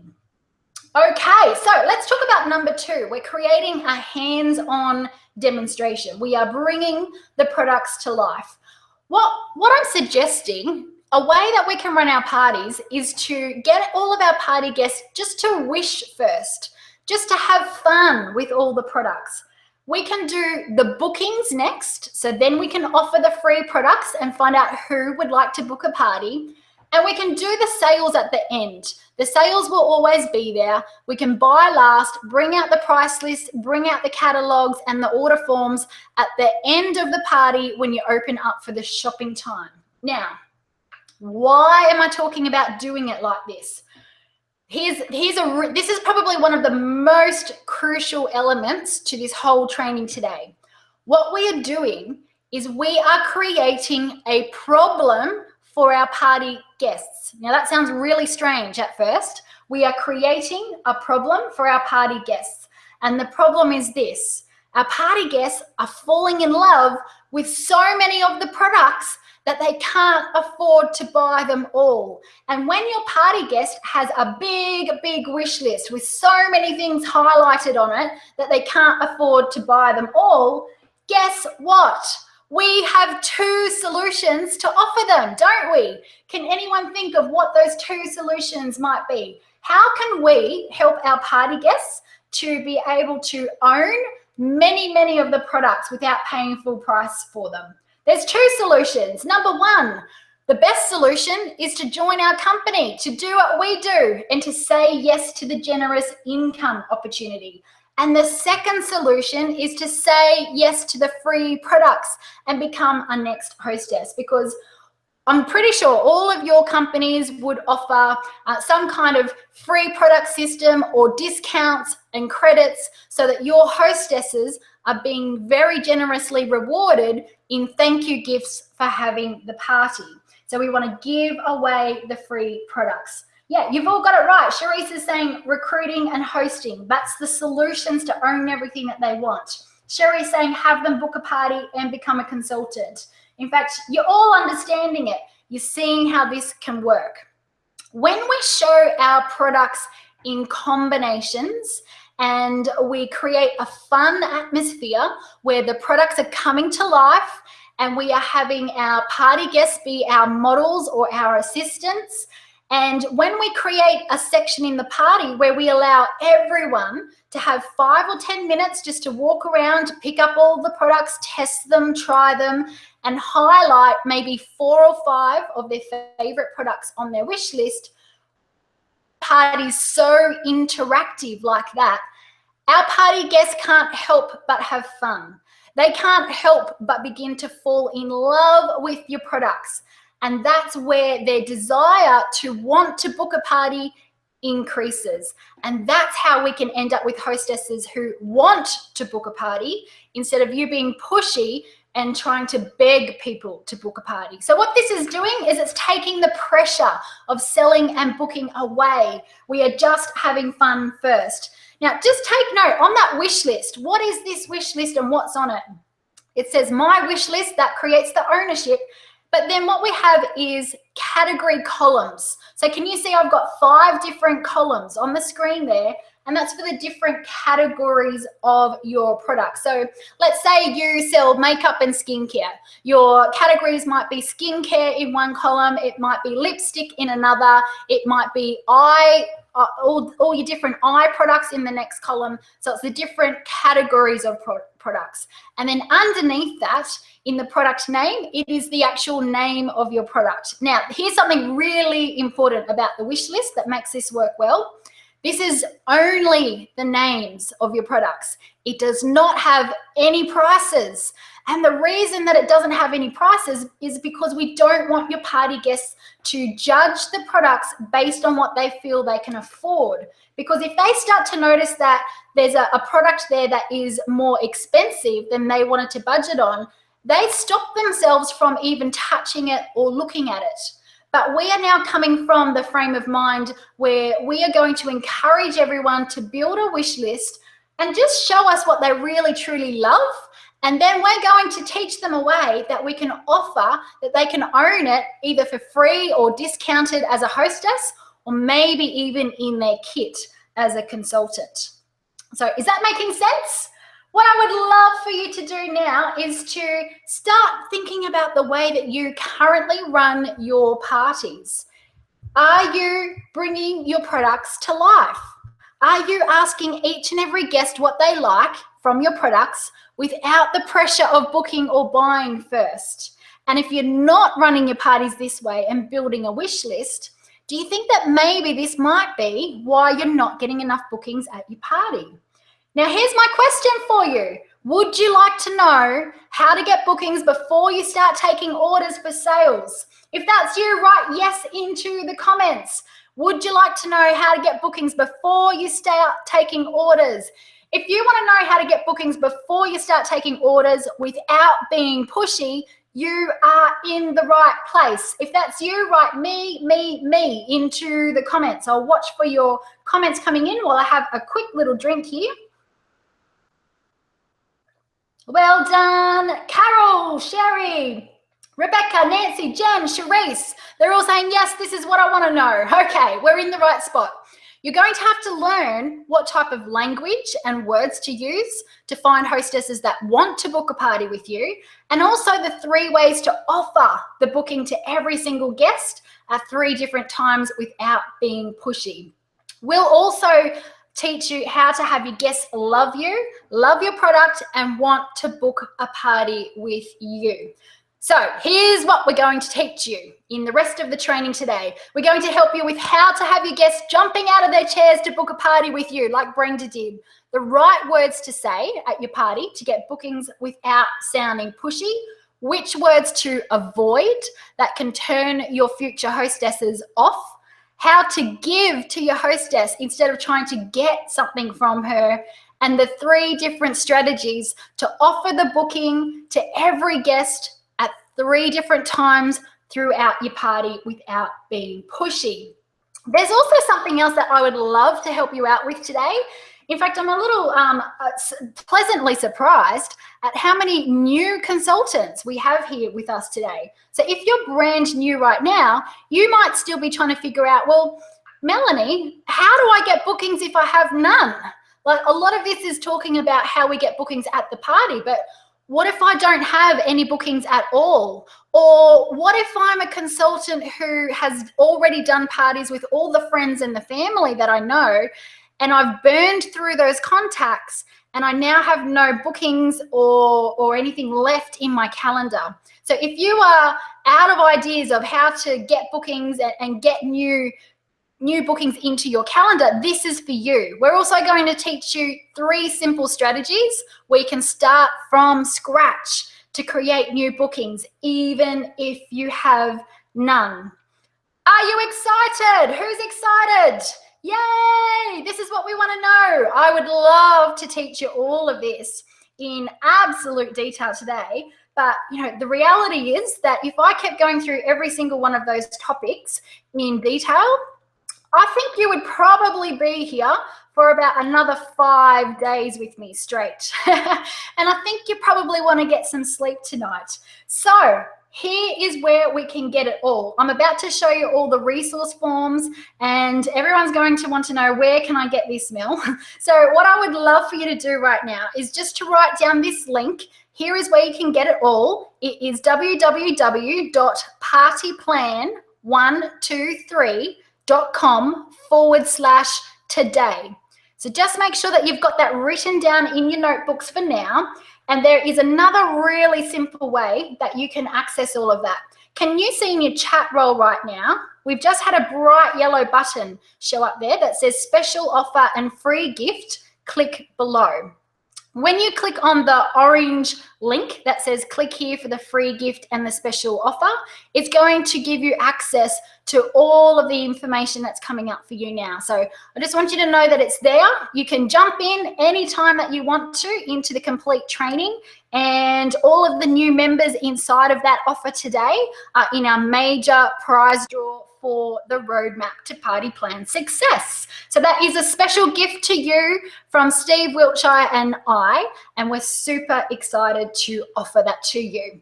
Speaker 1: Okay, so let's talk about number 2. We're creating a hands-on demonstration. We are bringing the products to life. What I'm suggesting, a way that we can run our parties is to get all of our party guests just to wish first, just to have fun with all the products. We can do the bookings next, so then we can offer the free products and find out who would like to book a party. And we can do the sales at the end. The sales will always be there. We can buy last, bring out the price list, bring out the catalogs and the order forms at the end of the party when you open up for the shopping time. Now, why am I talking about doing it like this? This is probably one of the most crucial elements to this whole training today. What we are doing is we are creating a problem for our party guests. Now that sounds really strange at first. We are creating a problem for our party guests. And the problem is this: our party guests are falling in love with so many of the products that they can't afford to buy them all. And when your party guest has a big, big wish list with so many things highlighted on it that they can't afford to buy them all, guess what? We have 2 solutions to offer them, don't we? Can anyone think of what those 2 solutions might be? How can we help our party guests to be able to own many, many of the products without paying full price for them? There's 2 solutions. Number 1, the best solution is to join our company, to do what we do, and to say yes to the generous income opportunity. And the second solution is to say yes to the free products and become a next hostess, because I'm pretty sure all of your companies would offer some kind of free product system or discounts and credits so that your hostesses are being very generously rewarded in thank you gifts for having the party. So we want to give away the free products. Yeah, you've all got it right. Charisse is saying recruiting and hosting. That's the solutions to own everything that they want. Sherry's saying have them book a party and become a consultant. In fact, you're all understanding it. You're seeing how this can work. When we show our products in combinations and we create a fun atmosphere where the products are coming to life and we are having our party guests be our models or our assistants, and when we create a section in the party where we allow everyone to have 5 or 10 minutes just to walk around, to pick up all the products, test them, try them, and highlight maybe 4 or 5 of their favorite products on their wish list, party's so interactive like that, our party guests can't help but have fun. They can't help but begin to fall in love with your products. And that's where their desire to want to book a party increases. And that's how we can end up with hostesses who want to book a party instead of you being pushy and trying to beg people to book a party. So what this is doing is it's taking the pressure of selling and booking away. We are just having fun first. Now, just take note on that wish list. What is this wish list and what's on it? It says my wish list. That creates the ownership. But then what we have is category columns. So can you see I've got 5 different columns on the screen there, and that's for the different categories of your product. So let's say you sell makeup and skincare. Your categories might be skincare in one column, it might be lipstick in another, it might be all your different eye products in the next column. So it's the different categories of products. And then underneath that, in the product name, it is the actual name of your product. Now, here's something really important about the wish list that makes this work well. This is only the names of your products. It does not have any prices. And the reason that it doesn't have any prices is because we don't want your party guests to judge the products based on what they feel they can afford. Because if they start to notice that there's a product there that is more expensive than they wanted to budget on, they stop themselves from even touching it or looking at it. But we are now coming from the frame of mind where we are going to encourage everyone to build a wish list and just show us what they really truly love. And then we're going to teach them a way that we can offer that they can own it either for free or discounted as a hostess, or maybe even in their kit as a consultant. So is that making sense? What I would love for you to do now is to start thinking about the way that you currently run your parties. Are you bringing your products to life? Are you asking each and every guest what they like from your products without the pressure of booking or buying first? And if you're not running your parties this way and building a wish list, do you think that maybe this might be why you're not getting enough bookings at your party? Now, here's my question for you. Would you like to know how to get bookings before you start taking orders for sales? If that's you, write yes into the comments. Would you like to know how to get bookings before you start taking orders? If you want to know how to get bookings before you start taking orders without being pushy, you are in the right place. If that's you, write me into the comments. I'll watch for your comments coming in while I have a quick little drink here. Well done, Carol, Sherry, Rebecca, Nancy, Jen, Charisse. They're all saying, yes, this is what I want to know. Okay, we're in the right spot. You're going to have to learn what type of language and words to use to find hostesses that want to book a party with you, and also the 3 ways to offer the booking to every single guest at 3 different times without being pushy. We'll also teach you how to have your guests love you, love your product, and want to book a party with you. So here's what we're going to teach you in the rest of the training today. We're going to help you with how to have your guests jumping out of their chairs to book a party with you, like Brenda did. The right words to say at your party to get bookings without sounding pushy. Which words to avoid that can turn your future hostesses off. How to give to your hostess instead of trying to get something from her. And the 3 different strategies to offer the booking to every guest at 3 different times throughout your party without being pushy. There's also something else that I would love to help you out with today. In fact, I'm a little pleasantly surprised at how many new consultants we have here with us today. So if you're brand new right now, you might still be trying to figure out, well, Melanie, how do I get bookings if I have none? Like, a lot of this is talking about how we get bookings at the party, but what if I don't have any bookings at all? Or what if I'm a consultant who has already done parties with all the friends and the family that I know, and I've burned through those contacts and I now have no bookings or anything left in my calendar? So if you are out of ideas of how to get bookings and get new bookings into your calendar, this is for you. We're also going to teach you 3 simple strategies where you can start from scratch to create new bookings, even if you have none. Are you excited? Who's excited? Yay! This is what we want to know. I would love to teach you all of this in absolute detail today. But, the reality is that if I kept going through every single one of those topics in detail, I think you would probably be here for about another 5 days with me straight. And I think you probably want to get some sleep tonight. So here is where we can get it all. I'm about to show you all the resource forms, and everyone's going to want to know, where can I get this, Mel? So what I would love for you to do right now is just to write down this link. Here is where you can get it all. It is www.partyplan123.com/today. So just make sure that you've got that written down in your notebooks for now. And there is another really simple way that you can access all of that. Can you see in your chat roll right now? We've just had a bright yellow button show up there that says special offer and free gift. Click below. When you click on the orange link that says click here for the free gift and the special offer, it's going to give you access to all of the information that's coming up for you now. So I just want you to know that it's there. You can jump in anytime that you want to into the complete training, and all of the new members inside of that offer today are in our major prize draw for the roadmap to party plan success. So that is a special gift to you from Steve, Wiltshire and I, and we're super excited to offer that to you.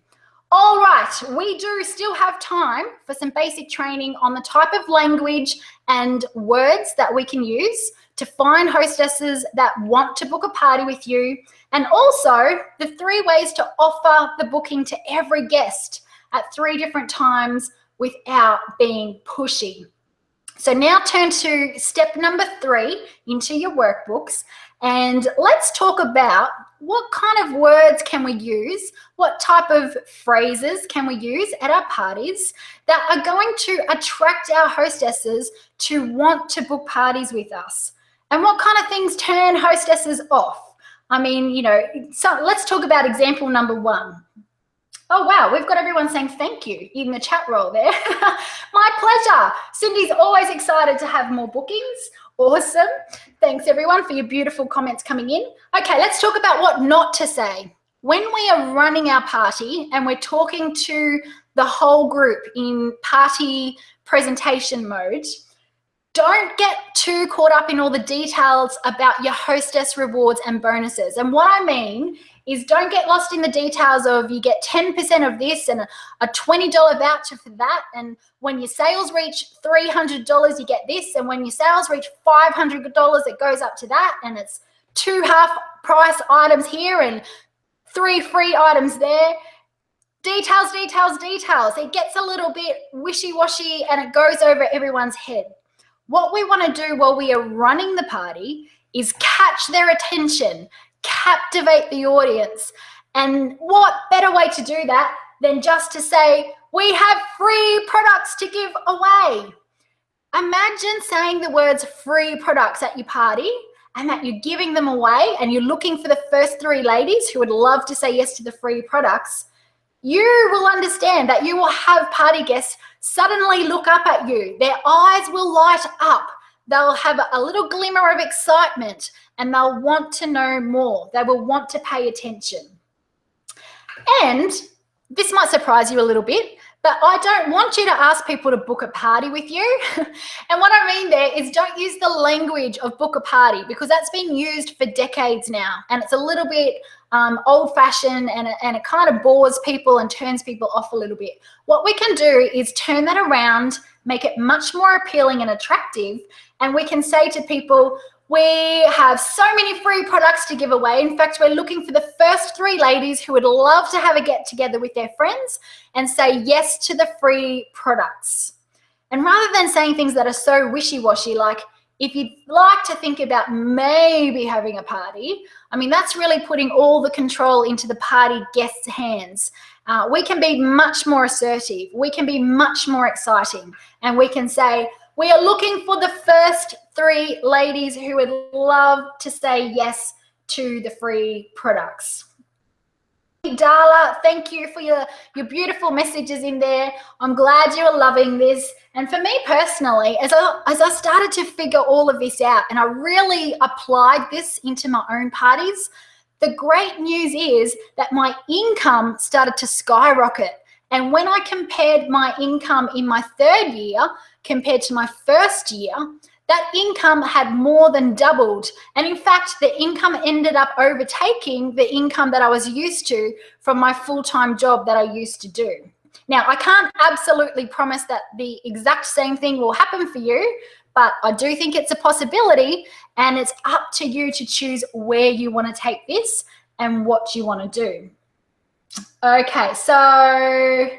Speaker 1: All right, we do still have time for some basic training on the type of language and words that we can use to find hostesses that want to book a party with you, and also the 3 ways to offer the booking to every guest at 3 different times without being pushy. So now turn to step number 3 into your workbooks, and let's talk about what kind of words can we use, what type of phrases can we use at our parties that are going to attract our hostesses to want to book parties with us, and what kind of things turn hostesses off. I mean, so let's talk about example number 1. Oh, wow, we've got everyone saying thank you in the chat roll there. My pleasure. Cindy's always excited to have more bookings. Awesome. Thanks, everyone, for your beautiful comments coming in. Okay, let's talk about what not to say. when we are running our party and we're talking to the whole group in party presentation mode, don't get too caught up in all the details about your hostess rewards and bonuses. And what I mean is don't get lost in the details of you get 10% of this and a $20 voucher for that. And when your sales reach $300, you get this. And when your sales reach $500, it goes up to that. And it's 2 half price items here and 3 free items there. Details, details, details. It gets a little bit wishy-washy and it goes over everyone's head. What we want to do while we are running the party is catch their attention, captivate the audience. And what better way to do that than just to say, we have free products to give away. Imagine saying the words free products at your party and that you're giving them away and you're looking for the first 3 ladies who would love to say yes to the free products. You will understand that you will have party guests suddenly look up at you. Their eyes will light up. They'll have a little glimmer of excitement and they'll want to know more. They will want to pay attention. And this might surprise you a little bit, but I don't want you to ask people to book a party with you. And what I mean there is don't use the language of book a party because that's been used for decades now. And it's a little bit old-fashioned and it kind of bores people and turns people off a little bit. What we can do is turn that around, make it much more appealing and attractive. And we can say to people, we have so many free products to give away. In fact, we're looking for the first 3 ladies who would love to have a get together with their friends and say yes to the free products. And rather than saying things that are so wishy-washy, like if you'd like to think about maybe having a party, I mean, that's really putting all the control into the party guests' hands. We can be much more assertive. We can be much more exciting. And we can say, we are looking for the first 3 ladies who would love to say yes to the free products. Darla, thank you for your beautiful messages in there. I'm glad you're loving this. And for me personally, as I started to figure all of this out and I really applied this into my own parties, the great news is that my income started to skyrocket. And when I compared my income in my 3rd year compared to my 1st year, that income had more than doubled. And in fact, the income ended up overtaking the income that I was used to from my full-time job that I used to do. Now, I can't absolutely promise that the exact same thing will happen for you, but I do think it's a possibility, and it's up to you to choose where you want to take this and what you want to do. Okay, so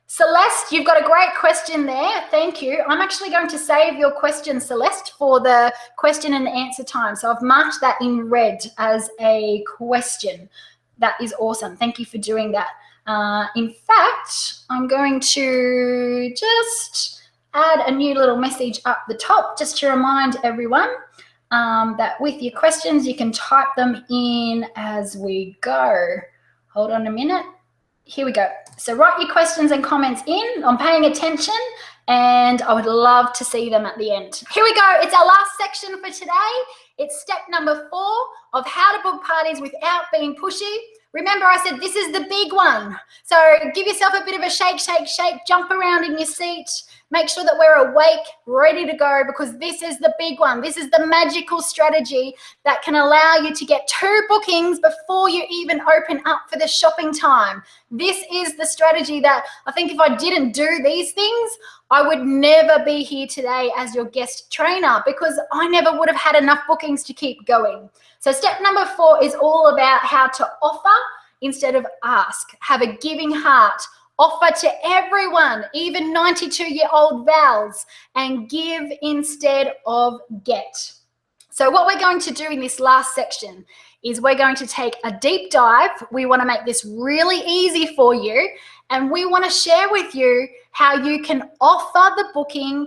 Speaker 1: Celeste, you've got a great question there. Thank you. I'm actually going to save your question, Celeste, for the question and answer time. So I've marked that in red as a question. That is awesome. Thank you for doing that. In fact, I'm going to just add a new little message up the top just to remind everyone that with your questions, you can type them in as we go. Hold on a minute. Here we go. So write your questions and comments in. I'm paying attention and I would love to see them at the end. Here we go. It's our last section for today. It's step number 4 of how to book parties without being pushy. Remember, I said this is the big one. So give yourself a bit of a shake, shake, shake, jump around in your seat. Make sure that we're awake, ready to go, because this is the big one. This is the magical strategy that can allow you to get 2 bookings before you even open up for the shopping time. This is the strategy that I think if I didn't do these things, I would never be here today as your guest trainer because I never would have had enough bookings to keep going. So step number 4 is all about how to offer instead of ask. Have a giving heart. Offer to everyone, even 92-year-old Vals, and give instead of get. So what we're going to do in this last section is we're going to take a deep dive. We want to make this really easy for you, and we want to share with you how you can offer the booking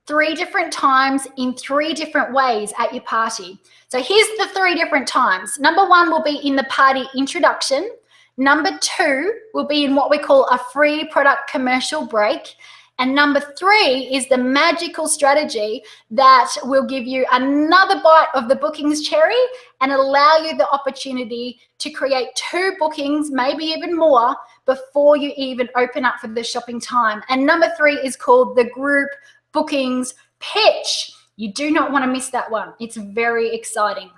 Speaker 1: 3 different times in 3 different ways at your party. So here's the 3 different times. Number 1 will be in the party introduction. Number 2 will be in what we call a free product commercial break. And number 3 is the magical strategy that will give you another bite of the bookings cherry and allow you the opportunity to create 2 bookings, maybe even more, before you even open up for the shopping time. And number 3 is called the group bookings pitch. You do not want to miss that one. It's very exciting.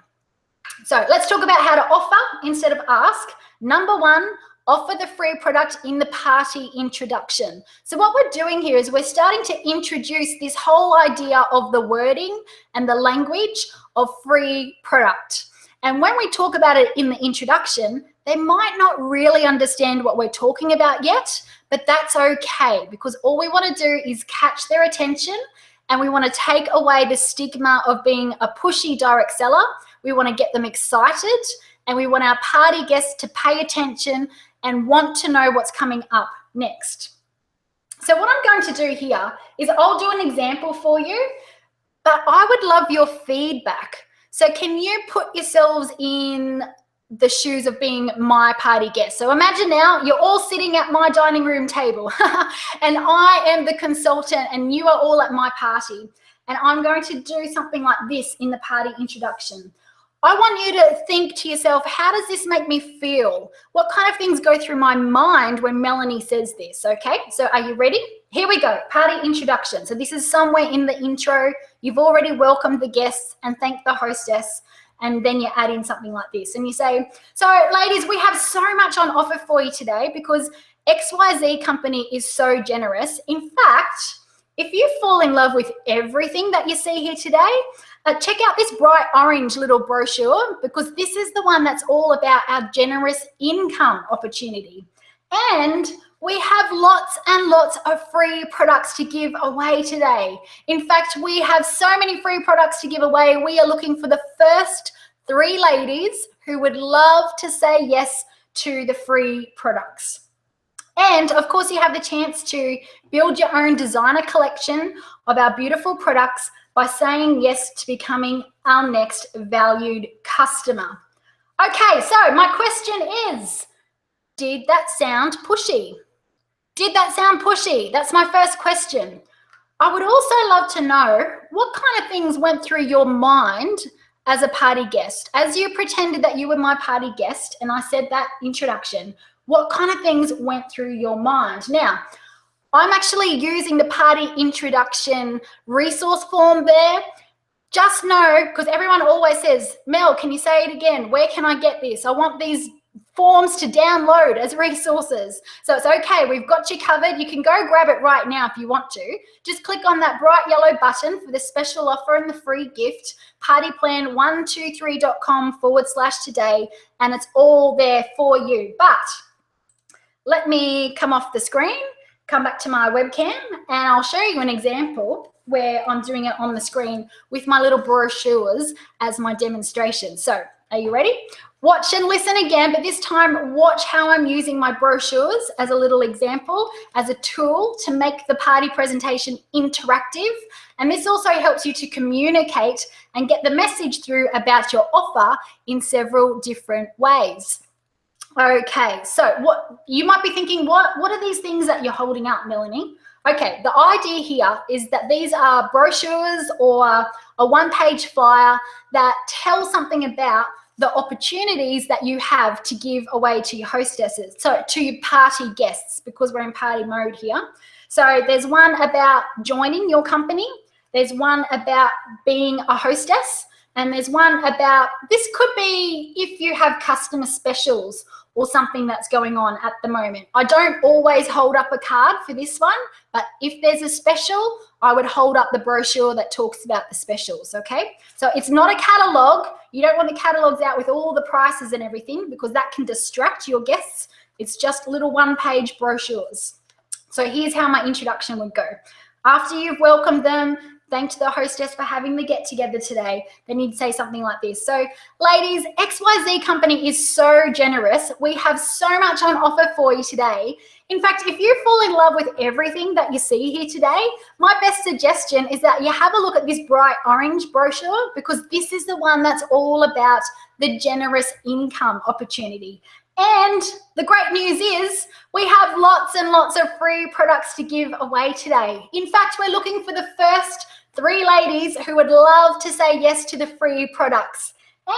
Speaker 1: So let's talk about how to offer instead of ask. Number 1, offer the free product in the party introduction. So what we're doing here is we're starting to introduce this whole idea of the wording and the language of free product. And when we talk about it in the introduction, they might not really understand what we're talking about yet, but that's okay, because all we want to do is catch their attention, and we want to take away the stigma of being a pushy direct seller. We want to get them excited, and we want our party guests to pay attention and want to know what's coming up next. So what I'm going to do here is I'll do an example for you, but I would love your feedback. So can you put yourselves in the shoes of being my party guest? So imagine now you're all sitting at my dining room table and I am the consultant and you are all at my party, and I'm going to do something like this in the party introduction. I want you to think to yourself, how does this make me feel? What kind of things go through my mind when Melanie says this? Okay, so are you ready? Here we go, party introduction. So this is somewhere in the intro. You've already welcomed the guests and thanked the hostess, and then you add in something like this. And you say, so ladies, we have so much on offer for you today because XYZ company is so generous. In fact, if you fall in love with everything that you see here today, check out this bright orange little brochure, because this is the one that's all about our generous income opportunity. And we have lots and lots of free products to give away today. In fact, we have so many free products to give away. We are looking for the first 3 ladies who would love to say yes to the free products. And of course, you have the chance to build your own designer collection of our beautiful products by saying yes to becoming our next valued customer. Okay, so my question is, did that sound pushy? Did that sound pushy? That's my first question. I would also love to know what kind of things went through your mind as a party guest. As you pretended that you were my party guest and I said that introduction, what kind of things went through your mind? Now, I'm actually using the party introduction resource form there. Just know, because everyone always says, Mel, can you say it again? Where can I get this? I want these forms to download as resources. So it's okay, we've got you covered. You can go grab it right now if you want to. Just click on that bright yellow button for the special offer and the free gift, partyplan123.com/today, and it's all there for you. But let me come off the screen, come back to my webcam, and I'll show you an example where I'm doing it on the screen with my little brochures as my demonstration. So are you ready? Watch and listen again, but this time watch how I'm using my brochures as a little example, as a tool to make the party presentation interactive. And this also helps you to communicate and get the message through about your offer in several different ways. Okay, so what you might be thinking, what are these things that you're holding up, Melanie? Okay, the idea here is that these are brochures or a one-page flyer that tell something about the opportunities that you have to give away to your hostesses, so to your party guests, because we're in party mode here. So there's one about joining your company, there's one about being a hostess, and there's one about, this could be if you have customer specials or something that's going on at the moment. I don't always hold up a card for this one, but if there's a special, I would hold up the brochure that talks about the specials, okay? So it's not a catalog. You don't want the catalogs out with all the prices and everything, because that can distract your guests. It's just little one-page brochures. So here's how my introduction would go. After you've welcomed them, thanked the hostess for having the get together today, then you'd say something like this. So ladies, XYZ company is so generous. We have so much on offer for you today. In fact, if you fall in love with everything that you see here today, my best suggestion is that you have a look at this bright orange brochure, because this is the one that's all about the generous income opportunity. And the great news is we have lots and lots of free products to give away today. In fact, we're looking for the first 3 ladies who would love to say yes to the free products.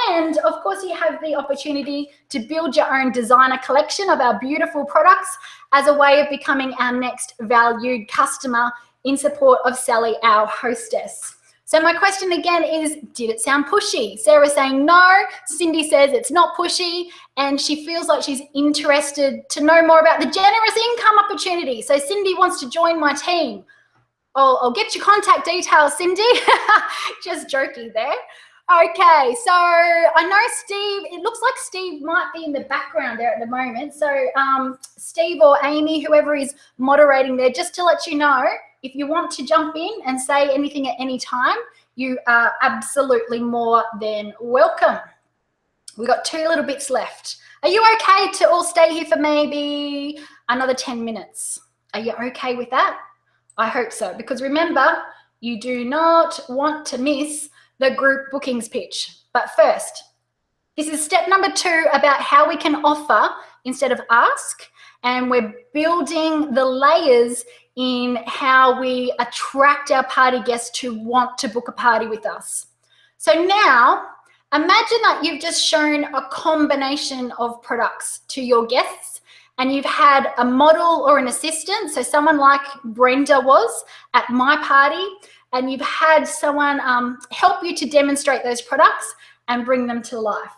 Speaker 1: And of course, you have the opportunity to build your own designer collection of our beautiful products as a way of becoming our next valued customer in support of Sally, our hostess. So my question again is, did it sound pushy? Sarah's saying no. Cindy says it's not pushy, and she feels like she's interested to know more about the generous income opportunity. So Cindy wants to join my team. I'll get your contact details, Cindy. Just joking there. Okay, so I know Steve, it looks like Steve might be in the background there at the moment. So Steve or Amy, whoever is moderating there, just to let you know, if you want to jump in and say anything at any time, you are absolutely more than welcome. We've got 2 little bits left. Are you okay to all stay here for maybe another 10 minutes? Are you okay with that? I hope so, because remember, you do not want to miss the group bookings pitch. But first, this is step number 2 about how we can offer instead of ask, and we're building the layers in how we attract our party guests to want to book a party with us. So now, imagine that you've just shown a combination of products to your guests, and you've had a model or an assistant, so someone like Brenda was at my party, and you've had someone help you to demonstrate those products and bring them to life.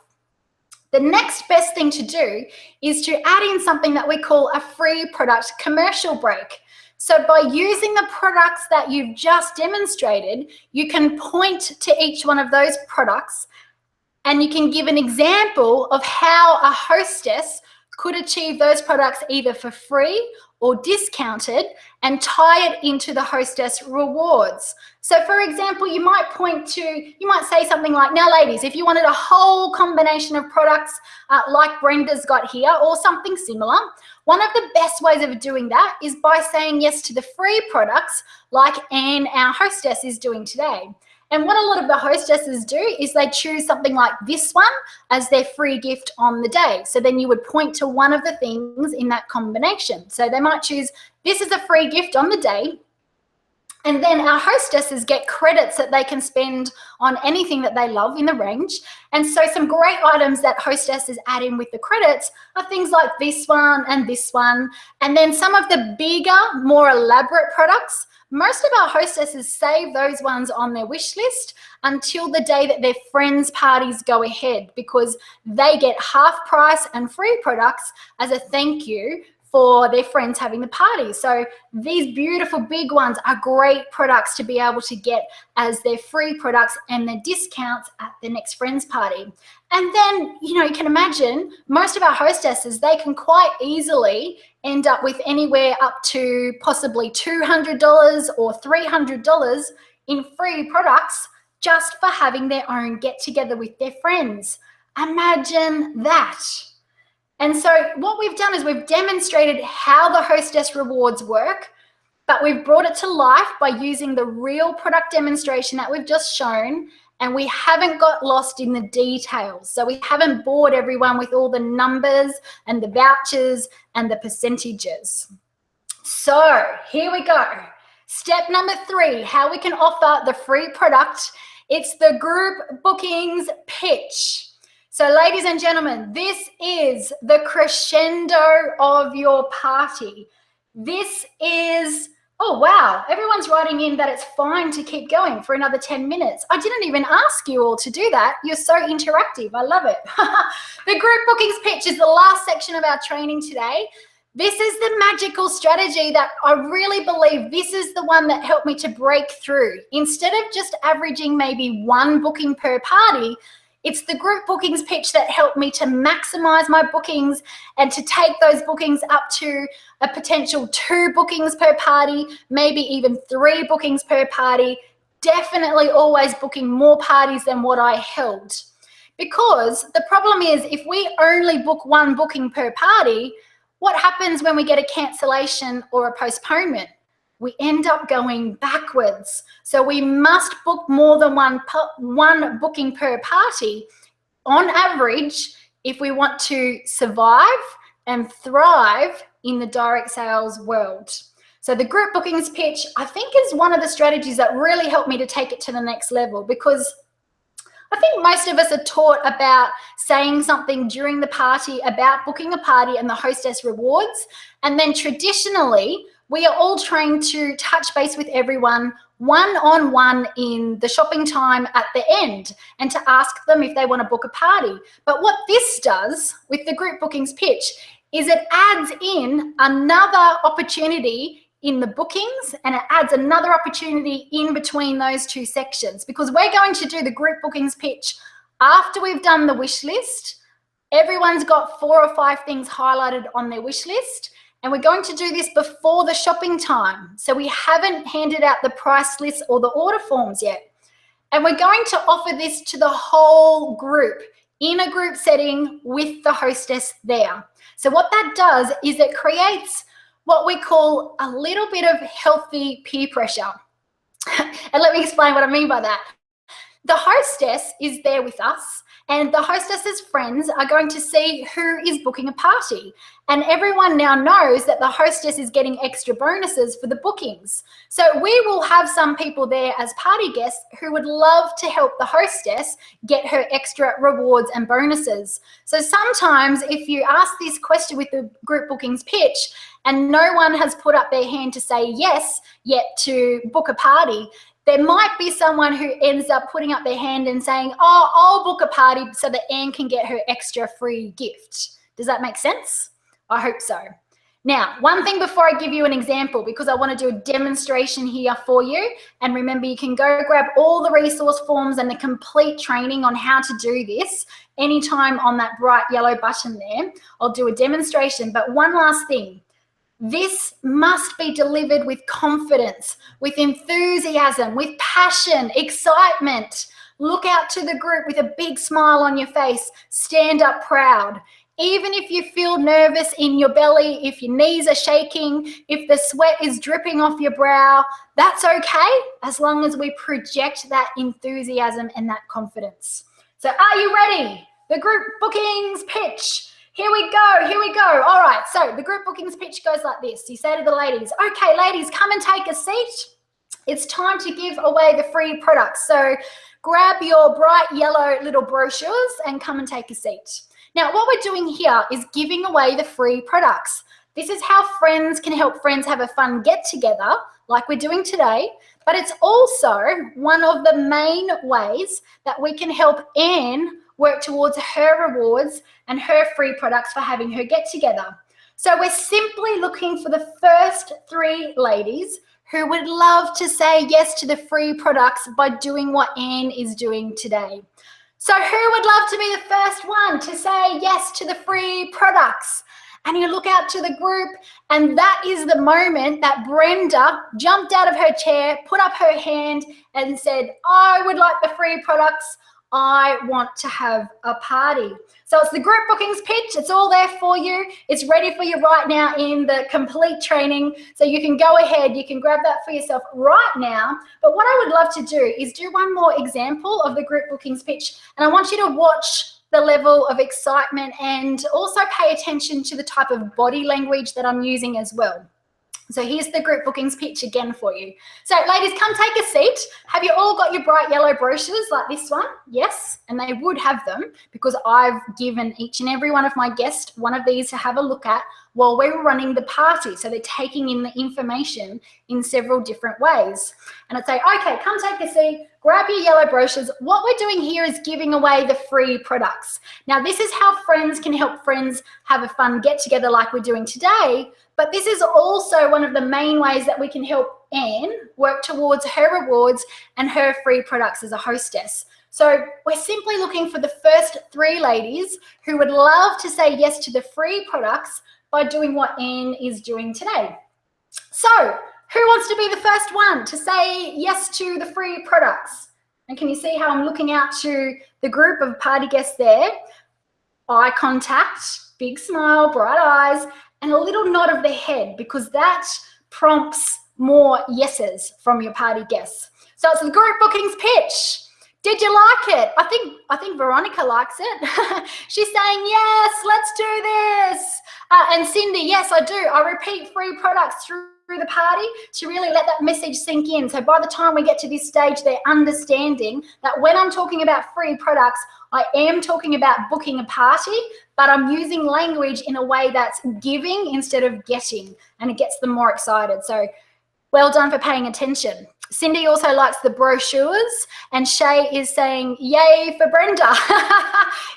Speaker 1: The next best thing to do is to add in something that we call a free product commercial break. So by using the products that you've just demonstrated, you can point to each one of those products and you can give an example of how a hostess could achieve those products either for free or discounted and tie it into the hostess rewards. So for example, you might say something like, now ladies, if you wanted a whole combination of products like Brenda's got here or something similar, one of the best ways of doing that is by saying yes to the free products like Anne, our hostess, is doing today. And what a lot of the hostesses do is they choose something like this one as their free gift on the day. So then you would point to one of the things in that combination. So they might choose this is a free gift on the day. And then our hostesses get credits that they can spend on anything that they love in the range. And so some great items that hostesses add in with the credits are things like this one and this one. And then some of the bigger, more elaborate products, most of our hostesses save those ones on their wish list until the day that their friends' parties go ahead, because they get half price and free products as a thank you for their friends having the party. So these beautiful big ones are great products to be able to get as their free products and their discounts at the next friend's party. And then, you can imagine most of our hostesses, they can quite easily end up with anywhere up to possibly $200 or $300 in free products just for having their own get together with their friends. Imagine that. And so what we've done is we've demonstrated how the hostess rewards work, but we've brought it to life by using the real product demonstration that we've just shown, and we haven't got lost in the details. So we haven't bored everyone with all the numbers and the vouchers and the percentages. So here we go. Step number 3, how we can offer the free product. It's the group bookings pitch. So ladies and gentlemen, this is the crescendo of your party. This is, oh wow, everyone's writing in that it's fine to keep going for another 10 minutes. I didn't even ask you all to do that. You're so interactive, I love it. The group bookings pitch is the last section of our training today. This is the magical strategy that I really believe this is the one that helped me to break through. Instead of just averaging maybe 1 booking per party, it's the group bookings pitch that helped me to maximize my bookings and to take those bookings up to a potential 2 bookings per party, maybe even 3 bookings per party, definitely always booking more parties than what I held. Because the problem is if we only book 1 booking per party, what happens when we get a cancellation or a postponement? We end up going backwards. So we must book more than one booking per party on average if we want to survive and thrive in the direct sales world. So the group bookings pitch, I think, is one of the strategies that really helped me to take it to the next level, because I think most of us are taught about saying something during the party about booking a party and the hostess rewards. And then traditionally, we are all trained to touch base with everyone one-on-one in the shopping time at the end and to ask them if they want to book a party. But what this does with the group bookings pitch is it adds in another opportunity in the bookings, and it adds another opportunity in between those two sections, because we're going to do the group bookings pitch after we've done the wish list. Everyone's got 4 or 5 things highlighted on their wish list, and we're going to do this before the shopping time. So we haven't handed out the price list or the order forms yet. And we're going to offer this to the whole group in a group setting with the hostess there. So what that does is it creates what we call a little bit of healthy peer pressure. And let me explain what I mean by that. The hostess is there with us, and the hostess's friends are going to see who is booking a party. And everyone now knows that the hostess is getting extra bonuses for the bookings. So we will have some people there as party guests who would love to help the hostess get her extra rewards and bonuses. So sometimes if you ask this question with the group bookings pitch and no one has put up their hand to say yes yet to book a party, there might be someone who ends up putting up their hand and saying, oh, I'll book a party so that Anne can get her extra free gift. Does that make sense? I hope so. Now, one thing before I give you an example, because I want to do a demonstration here for you. And remember, you can go grab all the resource forms and the complete training on how to do this anytime on that bright yellow button there. I'll do a demonstration. But one last thing. This must be delivered with confidence, with enthusiasm, with passion, excitement. Look out to the group with a big smile on your face. Stand up proud. Even if you feel nervous in your belly, if your knees are shaking, if the sweat is dripping off your brow, that's okay, as long as we project that enthusiasm and that confidence. So are you ready? The group bookings pitch. Here we go, here we go. All right, so the group bookings pitch goes like this. You say to the ladies, okay, ladies, come and take a seat. It's time to give away the free products. So grab your bright yellow little brochures and come and take a seat. Now, what we're doing here is giving away the free products. This is how friends can help friends have a fun get-together, like we're doing today, but it's also one of the main ways that we can help Anne work towards her rewards and her free products for having her get-together. So we're simply looking for the first 3 ladies who would love to say yes to the free products by doing what Anne is doing today. So who would love to be the first one to say yes to the free products? And you look out to the group, and that is the moment that Brenda jumped out of her chair, put up her hand and said, I would like the free products. I want to have a party. So it's the group bookings pitch. It's all there for you. It's ready for you right now in the complete training. So you can go ahead, you can grab that for yourself right now. But what I would love to do is do one more example of the group bookings pitch. And I want you to watch the level of excitement and also pay attention to the type of body language that I'm using as well. So here's the group bookings pitch again for you. So ladies, come take a seat. Have you all got your bright yellow brochures like this one? Yes, and they would have them because I've given each and every one of my guests one of these to have a look at while we were running the party. So they're taking in the information in several different ways. And I'd say, okay, come take a seat, grab your yellow brochures. What we're doing here is giving away the free products. Now, this is how friends can help friends have a fun get together like we're doing today. But this is also one of the main ways that we can help Anne work towards her rewards and her free products as a hostess. So we're simply looking for the first 3 ladies who would love to say yes to the free products by doing what Anne is doing today. So who wants to be the first one to say yes to the free products? And can you see how I'm looking out to the group of party guests there? Eye contact, big smile, bright eyes, and a little nod of the head, because that prompts more yeses from your party guests. So it's the group bookings pitch. Did you like it? I think Veronica likes it. She's saying, yes, let's do this. And Cindy, yes, I do. I repeat free products through the party to really let that message sink in. So by the time we get to this stage, they're understanding that when I'm talking about free products, I am talking about booking a party, but I'm using language in a way that's giving instead of getting, and it gets them more excited. So well done for paying attention. Cindy also likes the brochures, and Shay is saying, yay for Brenda.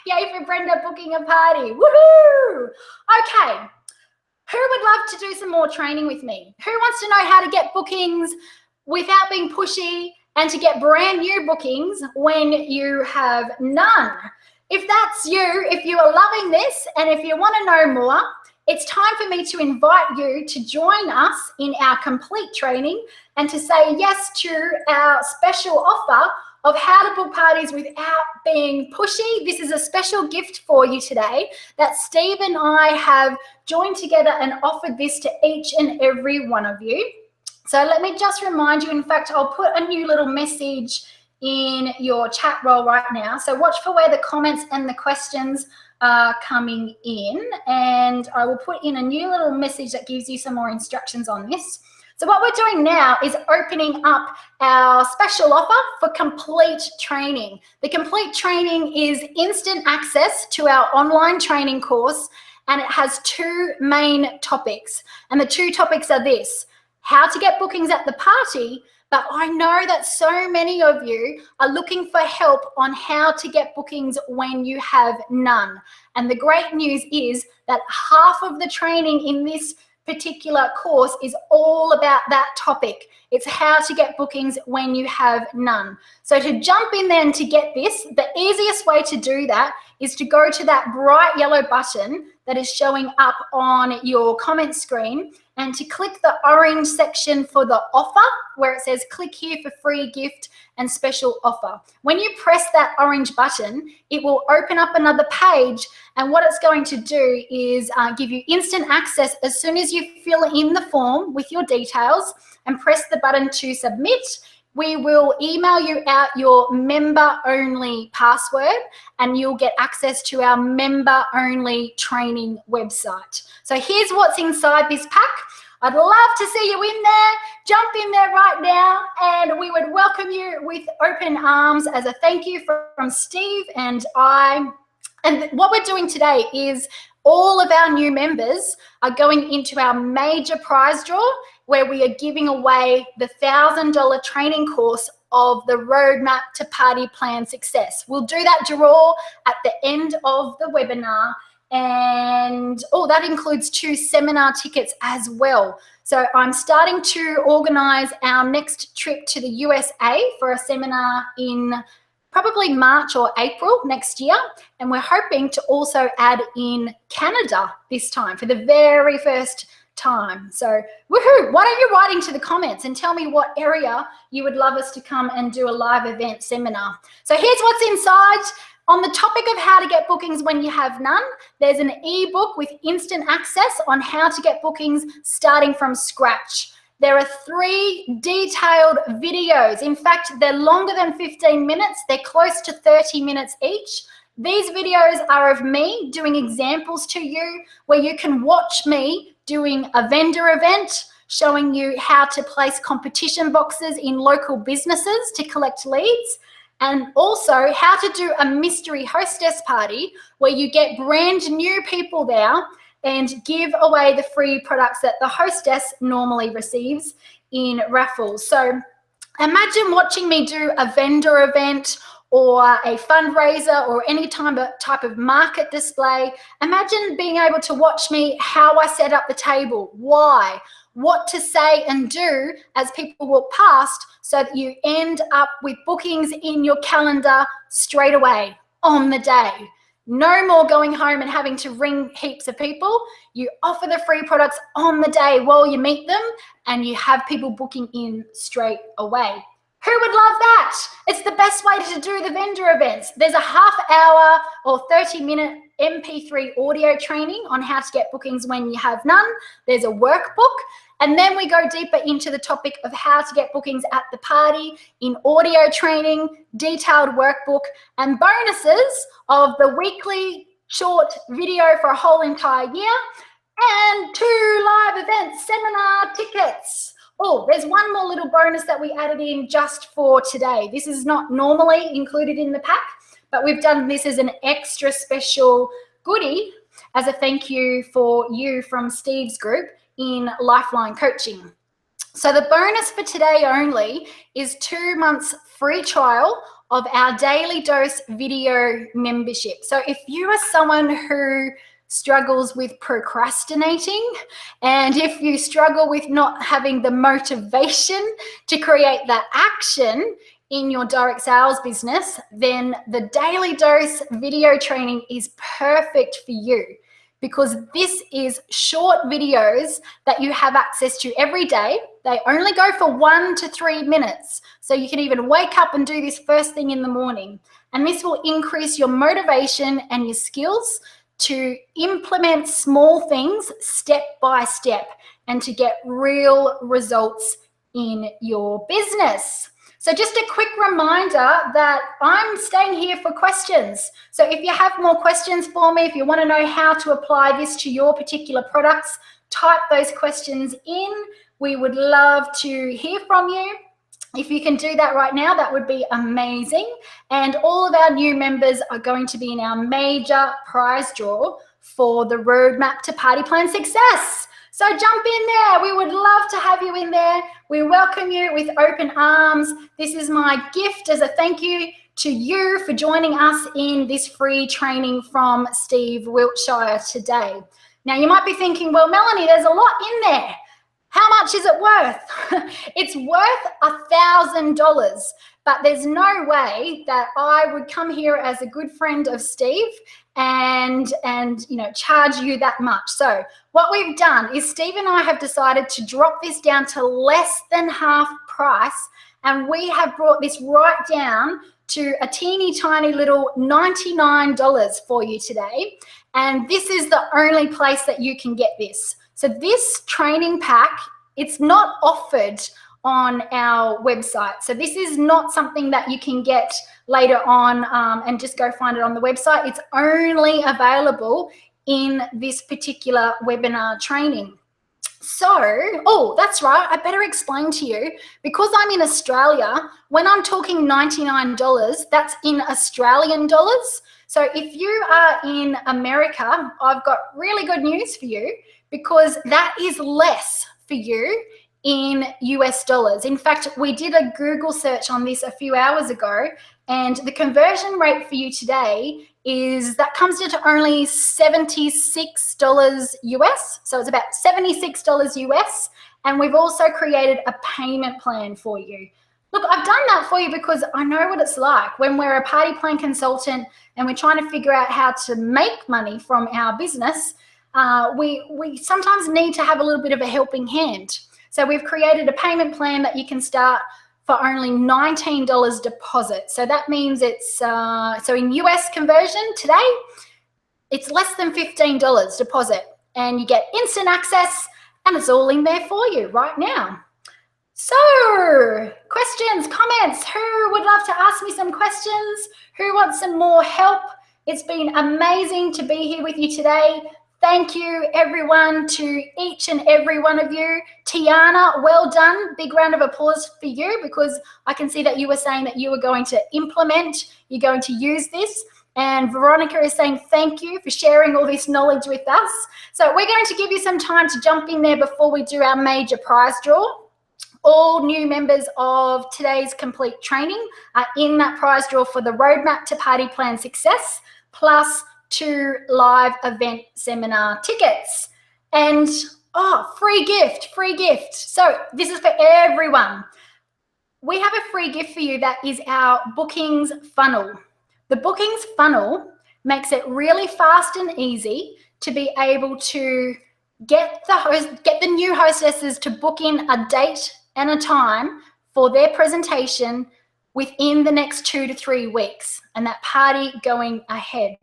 Speaker 1: Yay for Brenda booking a party. Woohoo! Okay, who would love to do some more training with me? Who wants to know how to get bookings without being pushy and to get brand new bookings when you have none? If that's you, if you are loving this, and if you want to know more, it's time for me to invite you to join us in our complete training and to say yes to our special offer of how to book parties without being pushy. This is a special gift for you today that Steve and I have joined together and offered this to each and every one of you. So let me just remind you, in fact, I'll put a new little message in your chat roll right now. So watch for where the comments and the questions are coming in, and I will put in a new little message that gives you some more instructions on this. So what we're doing now is opening up our special offer for complete training. The complete training is instant access to our online training course, and it has two main topics. And the two topics are this: how to get bookings at the party, but I know that so many of you are looking for help on how to get bookings when you have none. And the great news is that half of the training in this particular course is all about that topic. It's how to get bookings when you have none. So to jump in there and to get this, the easiest way to do that is to go to that bright yellow button that is showing up on your comment screen and to click the orange section for the offer where it says click here for free gift and special offer. When you press that orange button, it will open up another page, and what it's going to do is give you instant access as soon as you fill in the form with your details and press the button to submit. We will email you out your member-only password, and you'll get access to our member-only training website. So here's what's inside this pack. I'd love to see you in there. Jump in there right now, and we would welcome you with open arms as a thank you from Steve and I. And what we're doing today is all of our new members are going into our major prize draw, where we are giving away the $1,000 training course of the Roadmap to Party Plan Success. We'll do that draw at the end of the webinar, and that includes 2 seminar tickets as well. So I'm starting to organize our next trip to the USA for a seminar in probably March or April next year, and we're hoping to also add in Canada this time for the very first time. So woohoo! Why don't you write into the comments and tell me what area you would love us to come and do a live event seminar. So here's what's inside. On the topic of how to get bookings when you have none, there's an ebook with instant access on how to get bookings starting from scratch. There are 3 detailed videos. In fact, they're longer than 15 minutes. They're close to 30 minutes each. These videos are of me doing examples to you where you can watch me doing a vendor event, showing you how to place competition boxes in local businesses to collect leads, and also how to do a mystery hostess party where you get brand new people there and give away the free products that the hostess normally receives in raffles. So imagine watching me do a vendor event or a fundraiser or any type of market display. Imagine being able to watch me how I set up the table, why, what to say and do as people walk past, so that you end up with bookings in your calendar straight away on the day. No more going home and having to ring heaps of people. You offer the free products on the day while you meet them, and you have people booking in straight away. Who would love that? It's the best way to do the vendor events. There's a half-hour or 30-minute MP3 audio training on how to get bookings when you have none. There's a workbook, And then we go deeper into the topic of how to get bookings at the party in audio training, detailed workbook, and bonuses of the weekly short video for a whole entire year, and 2 live event seminar tickets. Oh, there's one more little bonus that we added in just for today. This is not normally included in the pack, but we've done this as an extra special goodie as a thank you for you from Steve's group in Lifeline Coaching. So the bonus for today only is 2 months free trial of our Daily Dose video membership. So if you are someone who struggles with procrastinating, and if you struggle with not having the motivation to create that action in your direct sales business, then the Daily Dose video training is perfect for you, because this is short videos that you have access to every day. They only go for 1 to 3 minutes. So you can even wake up and do this first thing in the morning. And this will increase your motivation and your skills to implement small things step by step and to get real results in your business. So just a quick reminder that I'm staying here for questions. So if you have more questions for me, if you want to know how to apply this to your particular products, type those questions in. We would love to hear from you. If you can do that right now, that would be amazing. And all of our new members are going to be in our major prize draw for the Roadmap to Party Plan Success. So jump in there. We would love to have you in there. We welcome you with open arms. This is my gift as a thank you to you for joining us in this free training from Steve Wiltshire today. Now, you might be thinking, well, Melanie, there's a lot in there. How much is it worth? It's worth $1,000, but there's no way that I would come here as a good friend of Steve and charge you that much. So what we've done is Steve and I have decided to drop this down to less than half price, and we have brought this right down to a teeny tiny little $99 for you today. And this is the only place that you can get this. So this training pack, it's not offered on our website. So this is not something that you can get later on and just go find it on the website. It's only available in this particular webinar training. So, oh, that's right, I better explain to you, because I'm in Australia, when I'm talking $99, that's in Australian dollars. So if you are in America, I've got really good news for you, because that is less for you in US dollars. In fact, we did a Google search on this a few hours ago, and the conversion rate for you today is that comes into only $76 US. So it's about $76 US. And we've also created a payment plan for you. Look, I've done that for you because I know what it's like when we're a party plan consultant and we're trying to figure out how to make money from our business. We sometimes need to have a little bit of a helping hand. So we've created a payment plan that you can start for only $19 deposit. So that means it's, so in US conversion today, it's less than $15 deposit, and you get instant access, and it's all in there for you right now. So questions, comments, who would love to ask me some questions? Who wants some more help? It's been amazing to be here with you today. Thank you, everyone, to each and every one of you. Tiana, well done. Big round of applause for you, because I can see that you were saying that you were going to implement, you're going to use this. And Veronica is saying thank you for sharing all this knowledge with us. So we're going to give you some time to jump in there before we do our major prize draw. All new members of today's complete training are in that prize draw for the Roadmap to Party Plan Success, plus 2 live event seminar tickets. And free gift. So this is for everyone. We have a free gift for you that is our bookings funnel. The bookings funnel makes it really fast and easy to be able to get the new hostesses to book in a date and a time for their presentation within the next 2 to 3 weeks, and that party going ahead.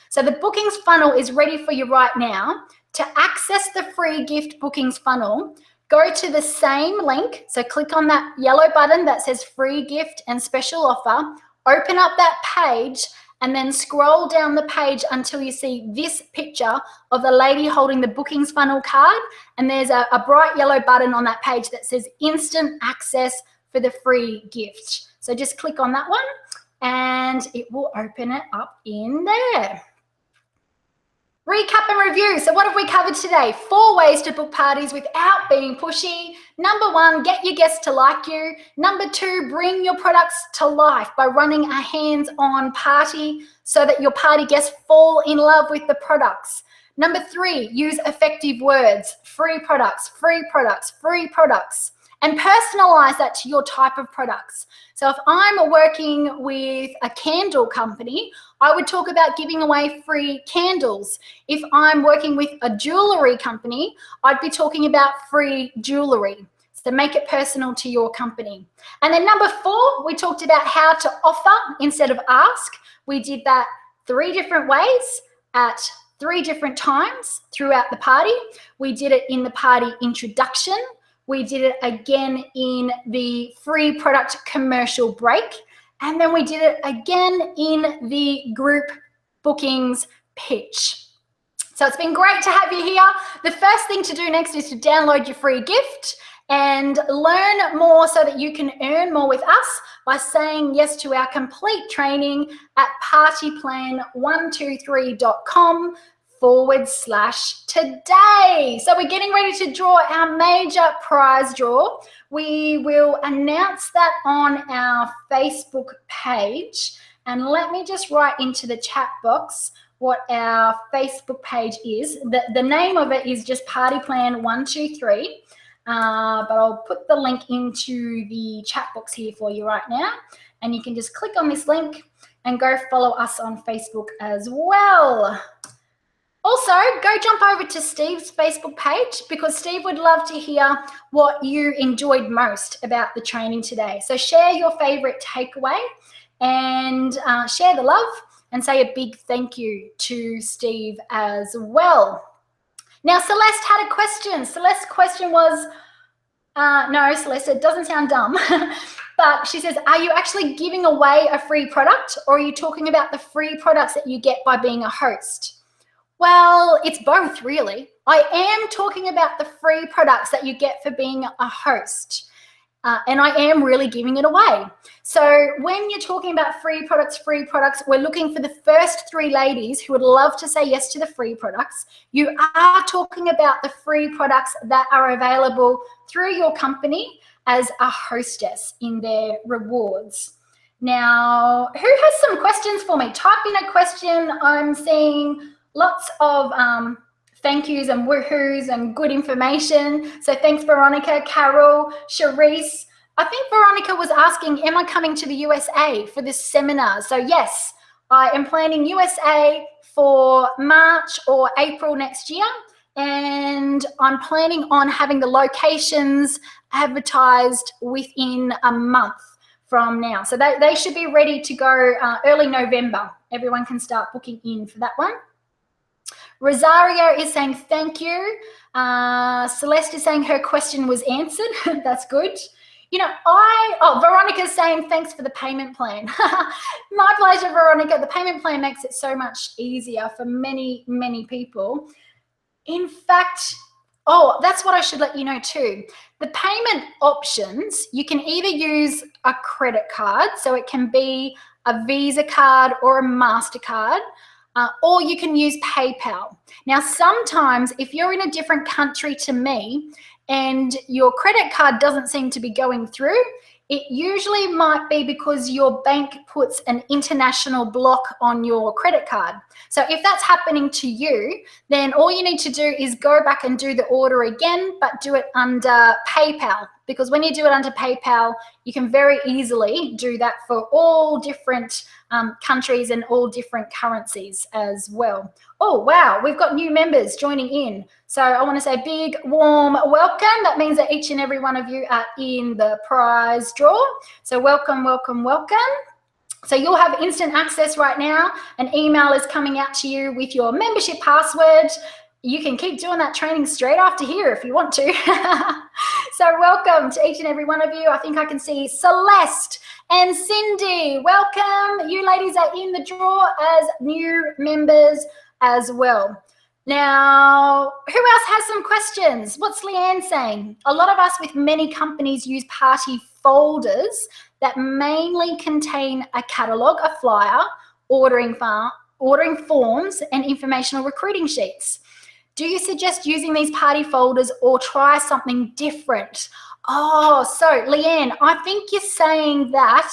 Speaker 1: So the bookings funnel is ready for you right now. To access the free gift bookings funnel, go to the same link. So click on that yellow button that says free gift and special offer, open up that page, and then scroll down the page until you see this picture of the lady holding the bookings funnel card. And there's a bright yellow button on that page that says instant access for the free gift. So just click on that one and it will open it up in there. Recap and review. So what have we covered today? 4 ways to book parties without being pushy. Number 1, get your guests to like you. Number 2, bring your products to life by running a hands-on party so that your party guests fall in love with the products. Number 3, use effective words, free products, free products, free products, and personalize that to your type of products. So if I'm working with a candle company, I would talk about giving away free candles. If I'm working with a jewelry company, I'd be talking about free jewelry. So make it personal to your company. And then number 4, we talked about how to offer instead of ask. We did that 3 different ways at 3 different times throughout the party. We did it in the party introduction. We did it again in the free product commercial break. And then we did it again in the group bookings pitch. So it's been great to have you here. The first thing to do next is to download your free gift and learn more so that you can earn more with us by saying yes to our complete training at partyplan123.com/today. So we're getting ready to draw our major prize draw. We will announce that on our Facebook page. And let me just write into the chat box what our Facebook page is. The name of it is just Party Plan 123. But I'll put the link into the chat box here for you right now. And you can just click on this link and go follow us on Facebook as well. Also, go jump over to Steve's Facebook page because Steve would love to hear what you enjoyed most about the training today. So share your favorite takeaway and share the love and say a big thank you to Steve as well. Now, Celeste had a question. Celeste's question was, no, Celeste, it doesn't sound dumb, but she says, are you actually giving away a free product or are you talking about the free products that you get by being a host? Well, it's both, really. I am talking about the free products that you get for being a host. And I am really giving it away. So when you're talking about free products, we're looking for the first 3 ladies who would love to say yes to the free products. You are talking about the free products that are available through your company as a hostess in their rewards. Now, who has some questions for me? Type in a question. I'm seeing lots of thank yous and woohoos and good information. So thanks, Veronica, Carol, Charisse. I think Veronica was asking, am I coming to the USA for this seminar? So yes, I am planning USA for March or April next year. And I'm planning on having the locations advertised within a month from now. So they should be ready to go early November. Everyone can start booking in for that one. Rosario is saying thank you. Celeste is saying her question was answered. That's good. You know, Veronica's saying thanks for the payment plan. My pleasure, Veronica. The payment plan makes it so much easier for many, many people. In fact, that's what I should let you know too. The payment options, you can either use a credit card, so it can be a Visa card or a MasterCard, or you can use PayPal. Now, sometimes if you're in a different country to me and your credit card doesn't seem to be going through, it usually might be because your bank puts an international block on your credit card. So if that's happening to you, then all you need to do is go back and do the order again, but do it under PayPal. Because when you do it under PayPal, you can very easily do that for all different countries and all different currencies as well. Oh, wow, we've got new members joining in. So I want to say big, warm welcome. That means that each and every one of you are in the prize draw. So welcome, welcome, welcome. So you'll have instant access right now. An email is coming out to you with your membership password. you can keep doing that training straight after here if you want to. So welcome to each and every one of you. I think I can see Celeste and Cindy. Welcome. You ladies are in the draw as new members as well. Now, who else has some questions? What's Leanne saying? A lot of us with many companies use party folders that mainly contain a catalogue, a flyer, ordering forms, and informational recruiting sheets. Do you suggest using these party folders or try something different? Oh, so Leanne, I think you're saying that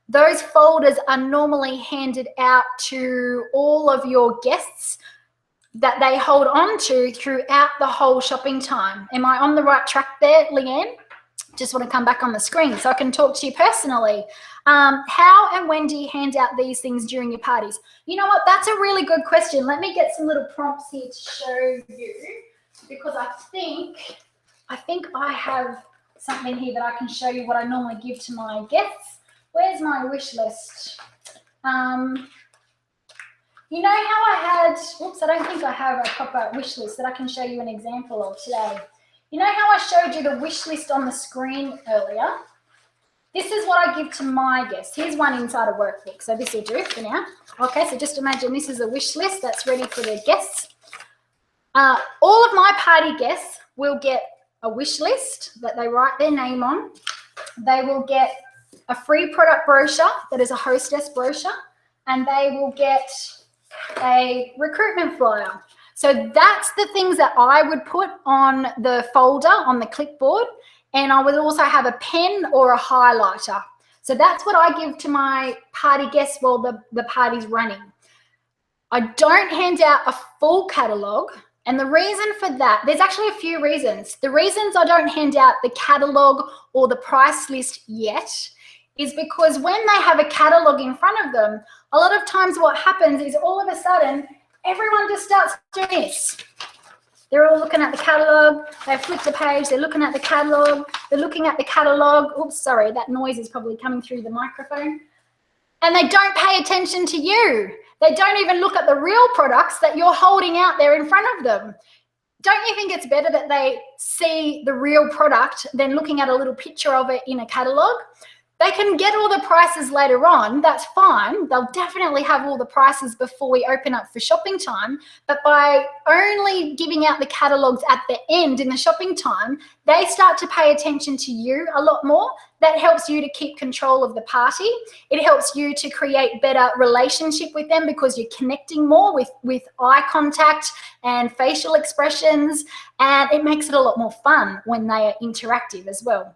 Speaker 1: those folders are normally handed out to all of your guests that they hold on to throughout the whole shopping time. Am I on the right track there, Leanne? Just want to come back on the screen so I can talk to you personally. How and when do you hand out these things during your parties? You know what? That's a really good question. Let me get some little prompts here to show you, because I think I have something here that I can show you what I normally give to my guests. Where's my wish list? You know how I had, oops, I don't think I have a proper wish list that I can show you an example of today. You know how I showed you the wish list on the screen earlier? This is what I give to my guests. Here's one inside a workbook, so this will do for now. Okay, so just imagine this is a wish list that's ready for their guests. All of my party guests will get a wish list that they write their name on. They will get a free product brochure that is a hostess brochure, and they will get a recruitment flyer. So that's the things that I would put on the folder, on the clipboard, and I would also have a pen or a highlighter. So that's what I give to my party guests while the party's running. I don't hand out a full catalogue, and the reason for that, there's actually a few reasons. The reasons I don't hand out the catalogue or the price list yet is because when they have a catalogue in front of them, a lot of times what happens is all of a sudden, everyone just starts doing this. They're all looking at the catalogue, they've flipped the page, they're looking at the catalogue, they're looking at the catalogue. Oops, sorry, that noise is probably coming through the microphone. And they don't pay attention to you. They don't even look at the real products that you're holding out there in front of them. Don't you think it's better that they see the real product than looking at a little picture of it in a catalogue? They can get all the prices later on, that's fine. They'll definitely have all the prices before we open up for shopping time. But by only giving out the catalogues at the end in the shopping time, they start to pay attention to you a lot more. That helps you to keep control of the party. It helps you to create better relationship with them because you're connecting more with eye contact and facial expressions. And it makes it a lot more fun when they are interactive as well.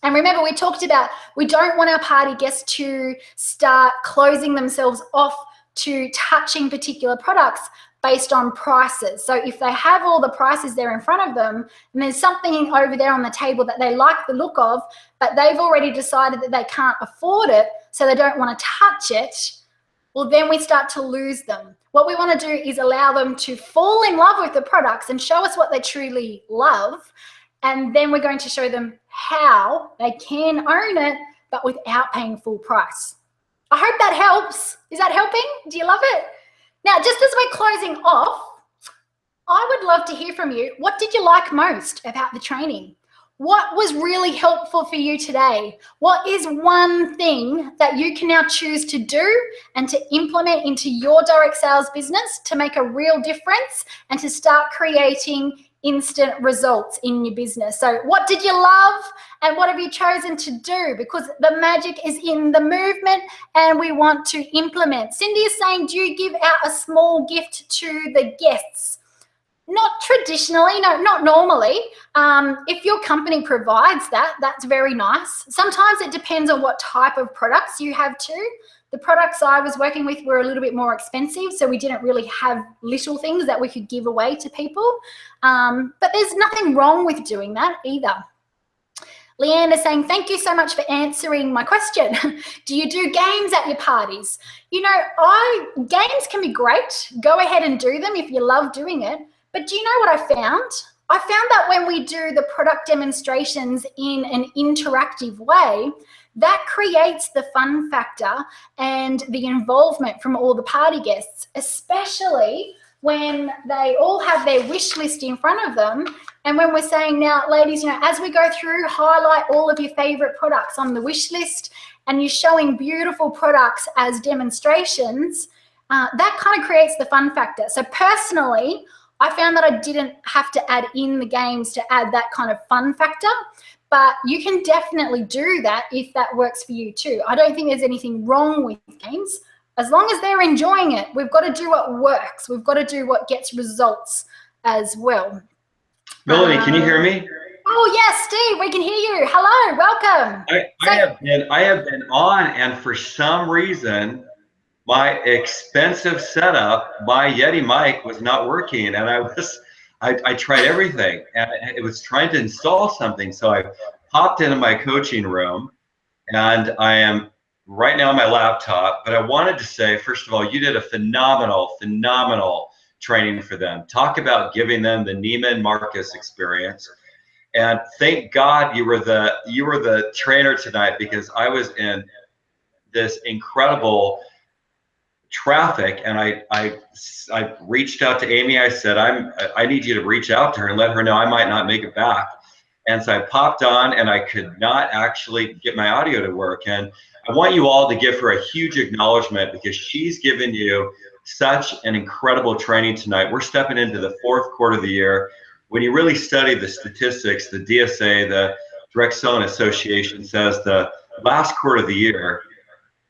Speaker 1: And remember, we talked about we don't want our party guests to start closing themselves off to touching particular products based on prices. So if they have all the prices there in front of them and there's something over there on the table that they like the look of, but they've already decided that they can't afford it, so they don't want to touch it, well, then we start to lose them. What we want to do is allow them to fall in love with the products and show us what they truly love. And then we're going to show them how they can own it, but without paying full price. I hope that helps. Is that helping? Do you love it? Now, just as we're closing off, I would love to hear from you. What did you like most about the training? What was really helpful for you today? What is one thing that you can now choose to do and to implement into your direct sales business to make a real difference and to start creating instant results in your business? So what did you love and what have you chosen to do? Because the magic is in the movement and we want to implement. Cindy is saying, do you give out a small gift to the guests? Not traditionally, no, not normally. If your company provides that, that's very nice. Sometimes it depends on what type of products you have too. The products I was working with were a little bit more expensive, so we didn't really have little things that we could give away to people. But there's nothing wrong with doing that either. Leanne is saying, thank you so much for answering my question. Do you do games at your parties? You know, games can be great. Go ahead and do them if you love doing it. But do you know what I found? I found that when we do the product demonstrations in an interactive way, that creates the fun factor and the involvement from all the party guests, especially when they all have their wish list in front of them. And when we're saying now, ladies, as we go through, highlight all of your favorite products on the wish list, and you're showing beautiful products as demonstrations, that kind of creates the fun factor. So personally, I found that I didn't have to add in the games to add that kind of fun factor, but you can definitely do that if that works for you too. I don't think there's anything wrong with games. As long as they're enjoying it, we've got to do what works. We've got to do what gets results as well.
Speaker 2: Melanie, can you hear me?
Speaker 1: Oh yes, Steve, we can hear you. Hello, welcome.
Speaker 2: I have been on, and for some reason, my expensive setup, my Yeti mic was not working, and I tried everything, and it was trying to install something. So I popped into my coaching room, and I am right now on my laptop. But I wanted to say, first of all, you did a phenomenal training for them. Talk about giving them the Neiman Marcus experience. And thank God you were the trainer tonight, because I was in this incredible traffic, and I reached out to Amy. I said, I need you to reach out to her and let her know I might not make it back. And so I popped on, and I could not actually get my audio to work. And I want you all to give her a huge acknowledgement, because she's given you such an incredible training tonight. We're stepping into the fourth quarter of the year. When you really study the statistics, the DSA, the Direct Selling Association says the last quarter of the year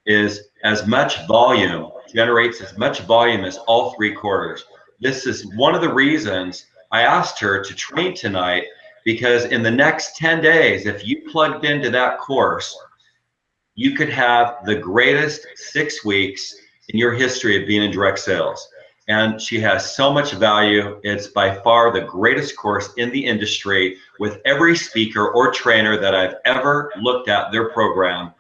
Speaker 2: is as much volume, generates as much volume as all 3 quarters. This is one of the reasons I asked her to train tonight, because in the next 10 days, if you plugged into that course, you could have the greatest 6 weeks in your history of being in direct sales. And she has so much value. It's by far the greatest course in the industry, with every speaker or trainer that I've ever looked at their program.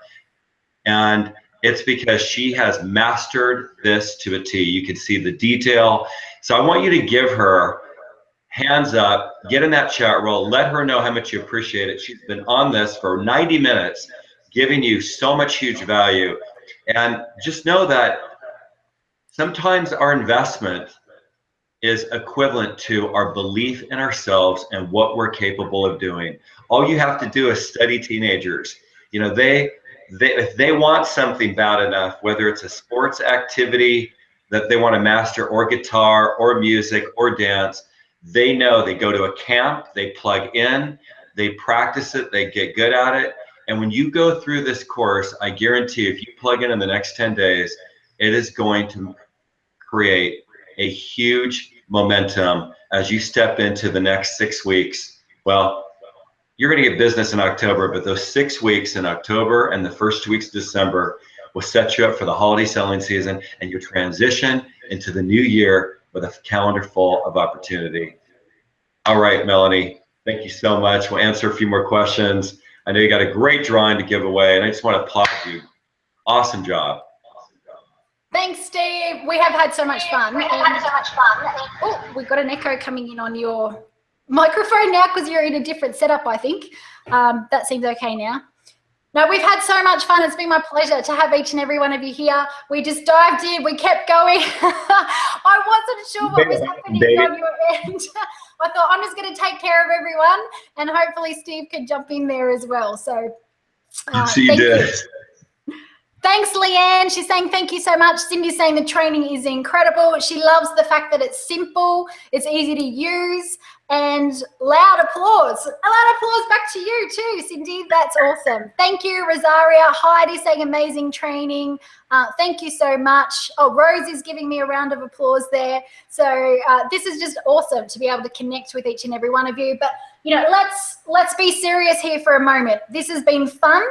Speaker 2: And it's because she has mastered this to a T. You can see the detail. So I want you to give her hands up, get in that chat roll, let her know how much you appreciate it. She's been on this for 90 minutes, giving you so much huge value. And just know that sometimes our investment is equivalent to our belief in ourselves and what we're capable of doing. All you have to do is study teenagers. If they want something bad enough, whether it's a sports activity that they want to master, or guitar, or music, or dance, they know they go to a camp, they plug in, they practice it, they get good at it. And when you go through this course, I guarantee if you plug in the next 10 days, it is going to create a huge momentum as you step into the next 6 weeks. Well, you're going to get business in October, but those 6 weeks in October and the first 2 weeks of December will set you up for the holiday selling season, and you transition into the new year with a calendar full of opportunity. All right, Melanie, thank you so much. We'll answer a few more questions. I know you got a great drawing to give away, and I just want to applaud you. Awesome job.
Speaker 1: Thanks, Steve. We have had so much fun. Oh, we've got an echo coming in on your microphone now, because you're in a different setup, I think. That seems okay now. No, we've had so much fun. It's been my pleasure to have each and every one of you here. We just dived in. We kept going. I wasn't sure what was happening on your end. I thought, I'm just going to take care of everyone, and hopefully Steve could jump in there as well. So
Speaker 2: thank you.
Speaker 1: Thanks, Leanne. She's saying thank you so much. Cindy's saying the training is incredible. She loves the fact that it's simple, it's easy to use, and loud applause. A loud applause back to you too, Cindy. That's awesome. Thank you, Rosaria. Heidi saying amazing training. Thank you so much. Oh, Rose is giving me a round of applause there. So this is just awesome to be able to connect with each and every one of you. But let's be serious here for a moment. This has been fun.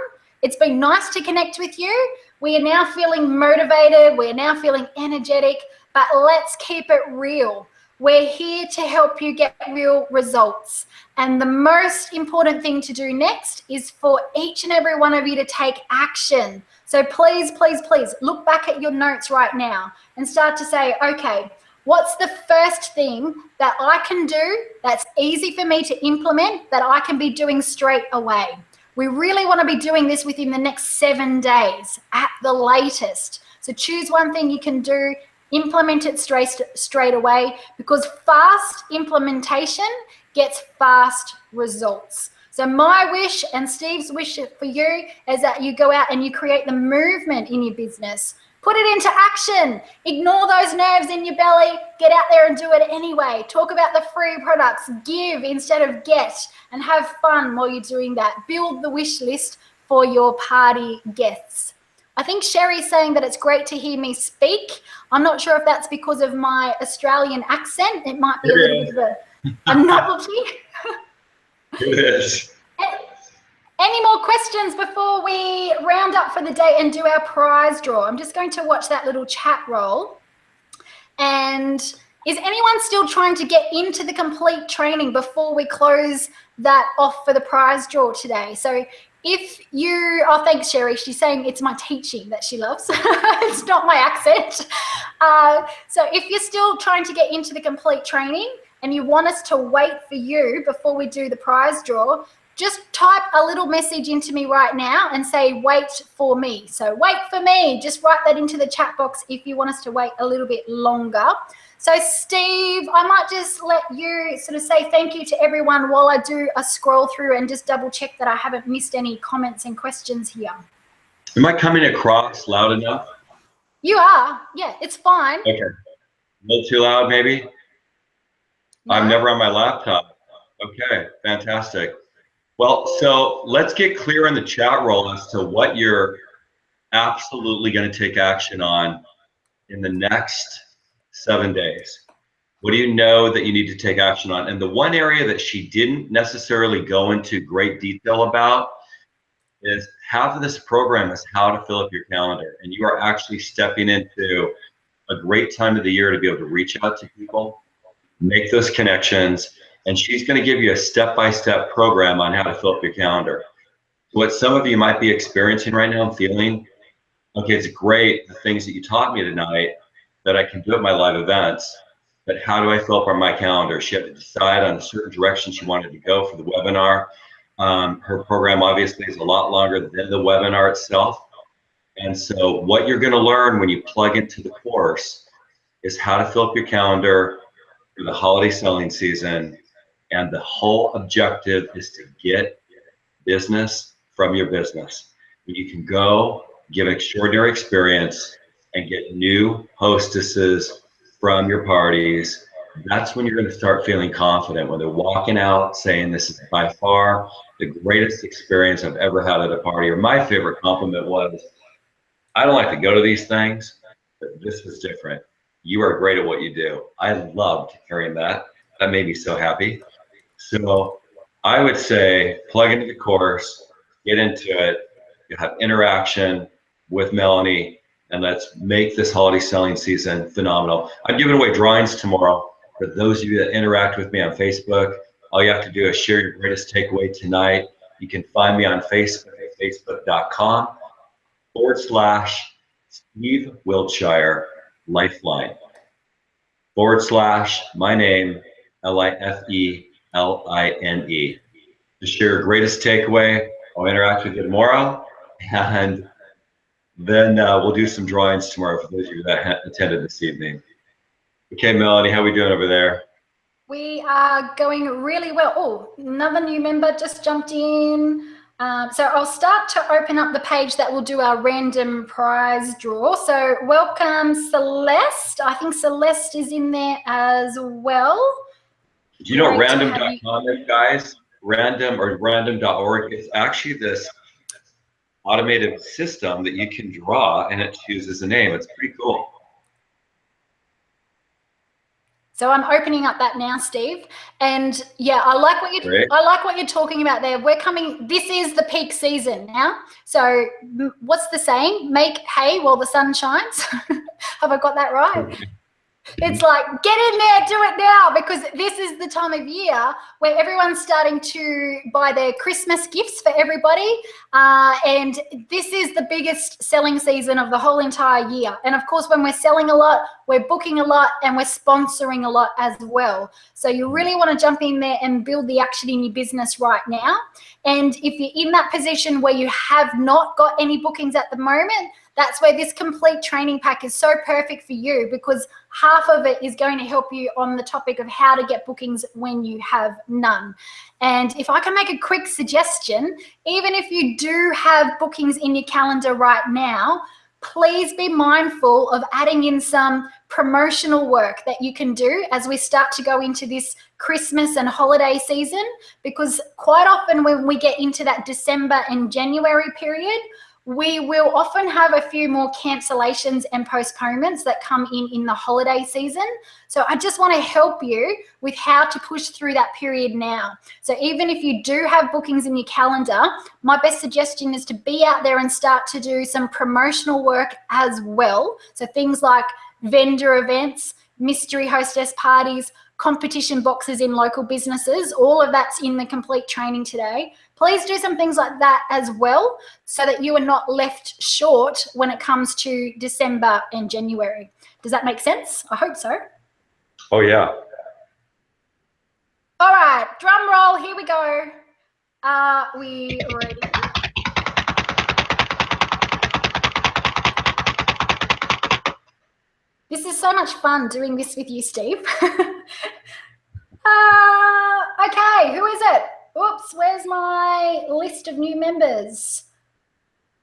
Speaker 1: It's been nice to connect with you. We are now feeling motivated. We're now feeling energetic, but let's keep it real. We're here to help you get real results. And the most important thing to do next is for each and every one of you to take action. So please, please, please look back at your notes right now and start to say, okay, what's the first thing that I can do that's easy for me to implement, that I can be doing straight away? We really want to be doing this within the next 7 days at the latest. So choose one thing you can do Implement it straight away, because fast implementation gets fast results. So my wish and Steve's wish for you is that you go out and you create the movement in your business. Put it into action. Ignore those nerves in your belly. Get out there and do it anyway. Talk about the free products. Give instead of get, and have fun while you're doing that. Build the wish list for your party guests. I think Sherry's saying that it's great to hear me speak. I'm not sure if that's because of my Australian accent. It might be a little bit of a novelty.
Speaker 2: It is.
Speaker 1: Any more questions before we round up for the day and do our prize draw? I'm just going to watch that little chat roll. And is anyone still trying to get into the complete training before we close that off for the prize draw today? So if you, oh, thanks, Sherry. She's saying it's my teaching that she loves. It's not my accent. So if you're still trying to get into the complete training and you want us to wait for you before we do the prize draw, just type a little message into me right now and say, wait for me. So wait for me. Just write that into the chat box if you want us to wait a little bit longer. So Steve, I might just let you sort of say thank you to everyone while I do a scroll through and just double check that I haven't missed any comments and questions here.
Speaker 2: Am I coming across loud enough?
Speaker 1: You are. Yeah, it's fine.
Speaker 2: Okay. A little too loud, maybe? No. I'm never on my laptop. Okay, fantastic. Well, so let's get clear on the chat roll as to what you're absolutely going to take action on in the next 7 days. What do you know that you need to take action on? And the one area that she didn't necessarily go into great detail about is half of this program is how to fill up your calendar. And you are actually stepping into a great time of the year to be able to reach out to people, make those connections, and she's going to give you a step-by-step program on how to fill up your calendar. What some of you might be experiencing right now and feeling, okay, it's great, the things that you taught me tonight that I can do at my live events, but how do I fill up on my calendar? She had to decide on a certain direction she wanted to go for the webinar. Her program obviously is a lot longer than the webinar itself. And so what you're going to learn when you plug into the course is how to fill up your calendar for the holiday selling season. And the whole objective is to get business from your business. You can go give an extraordinary experience and get new hostesses from your parties. That's when you're going to start feeling confident, when they're walking out saying, this is by far the greatest experience I've ever had at a party. Or my favorite compliment was, I don't like to go to these things, but this was different. You are great at what you do. I loved hearing that. That made me so happy. So I would say plug into the course, get into it, you'll have interaction with Melanie, and let's make this holiday selling season phenomenal. I'm giving away drawings tomorrow for those of you that interact with me on Facebook. All you have to do is share your greatest takeaway tonight. You can find me on Facebook at facebook.com/Steve Wiltshire Lifeline / my name, LIFELINE. Just share your greatest takeaway. I'll interact with you tomorrow, and then we'll do some drawings tomorrow for those of you that attended this evening. Okay, Melanie, how are we doing over there?
Speaker 1: We are going really well. Oh, another new member just jumped in. So I'll start to open up the page that will do our random prize draw. So welcome, Celeste. I think Celeste is in there as well.
Speaker 2: Do you know what random.com is, guys? Random or random.org is actually this automated system that you can draw and it chooses a name. It's pretty cool.
Speaker 1: So I'm opening up that now, Steve. And yeah, I like what you're talking about there. We're coming, this is the peak season now. So what's the saying? Make hay while the sun shines. Have I got that right? It's like, get in there, do it now, because this is the time of year where everyone's starting to buy their Christmas gifts for everybody. And this is the biggest selling season of the whole entire year. And of course, when we're selling a lot, we're booking a lot and we're sponsoring a lot as well. So you really want to jump in there and build the action in your business right now. And if you're in that position where you have not got any bookings at the moment, that's where this complete training pack is so perfect for you, because half of it is going to help you on the topic of how to get bookings when you have none. And if I can make a quick suggestion, even if you do have bookings in your calendar right now, please be mindful of adding in some promotional work that you can do as we start to go into this Christmas and holiday season, because quite often when we get into that December and January period, we will often have a few more cancellations and postponements that come in the holiday season. So I just want to help you with how to push through that period now. So even if you do have bookings in your calendar, my best suggestion is to be out there and start to do some promotional work as well. So things like vendor events, mystery hostess parties, competition boxes in local businesses, all of that's in the complete training today. Please do some things like that as well, so that you are not left short when it comes to December and January. Does that make sense? I hope so.
Speaker 2: Oh, yeah.
Speaker 1: All right, drum roll, here we go. Are we ready? This is so much fun doing this with you, Steve. Okay, who is it? Oops, where's my list of new members?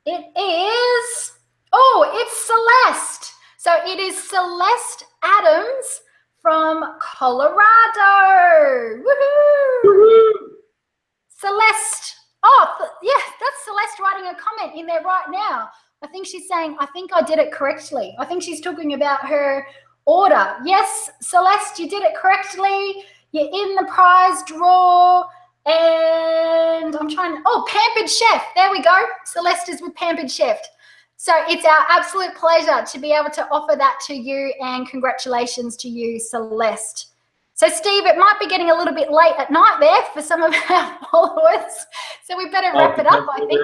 Speaker 1: It is, oh, it's Celeste. So it is Celeste Adams from Colorado. Woohoo! Celeste, oh, yeah, that's Celeste writing a comment in there right now. I think she's saying, I think I did it correctly. I think she's talking about her order. Yes, Celeste, you did it correctly. You're in the prize draw. And I'm trying to, oh, Pampered Chef. There we go. Celeste is with Pampered Chef. So it's our absolute pleasure to be able to offer that to you, and congratulations to you, Celeste. So Steve, it might be getting a little bit late at night there for some of our followers. So we better wrap it up, I think.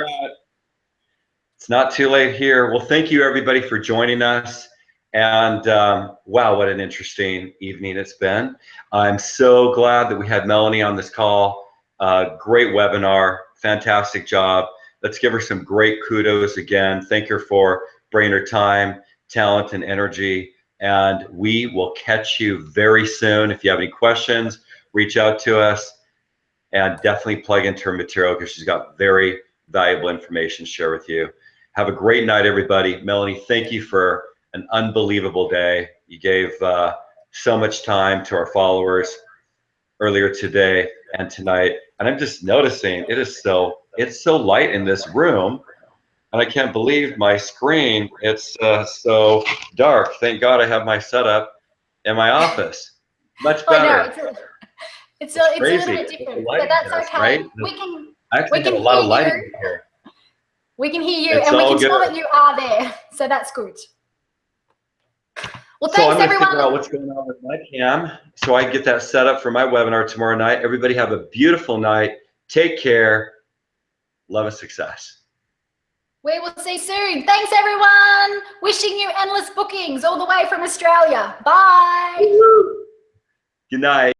Speaker 2: It's not too late here. Well, thank you everybody for joining us. And wow, what an interesting evening it's been. I'm so glad that we had Melanie on this call. Great webinar, fantastic job. Let's give her some great kudos again. Thank her for bringing her time, talent, and energy. And we will catch you very soon. If you have any questions, reach out to us, and definitely plug into her material, because she's got very valuable information to share with you. Have a great night, everybody. Melanie, thank you for an unbelievable day. You gave so much time to our followers earlier today and tonight. And I'm just noticing it's so light in this room, and I can't believe my screen. It's so dark. Thank God I have my setup in my office. Much better.
Speaker 1: Oh, no, it's a little bit different, but that's okay.
Speaker 2: Right?
Speaker 1: We can
Speaker 2: get a lot of lighting here.
Speaker 1: We can hear you, and we can tell that you are there, so that's good. Well, thanks, everyone. So I'm going to figure out what's
Speaker 2: going on with my cam so I can get that set up for my webinar tomorrow night. Everybody have a beautiful night. Take care. Love and success.
Speaker 1: We will see you soon. Thanks, everyone. Wishing you endless bookings all the way from Australia. Bye.
Speaker 2: Good night.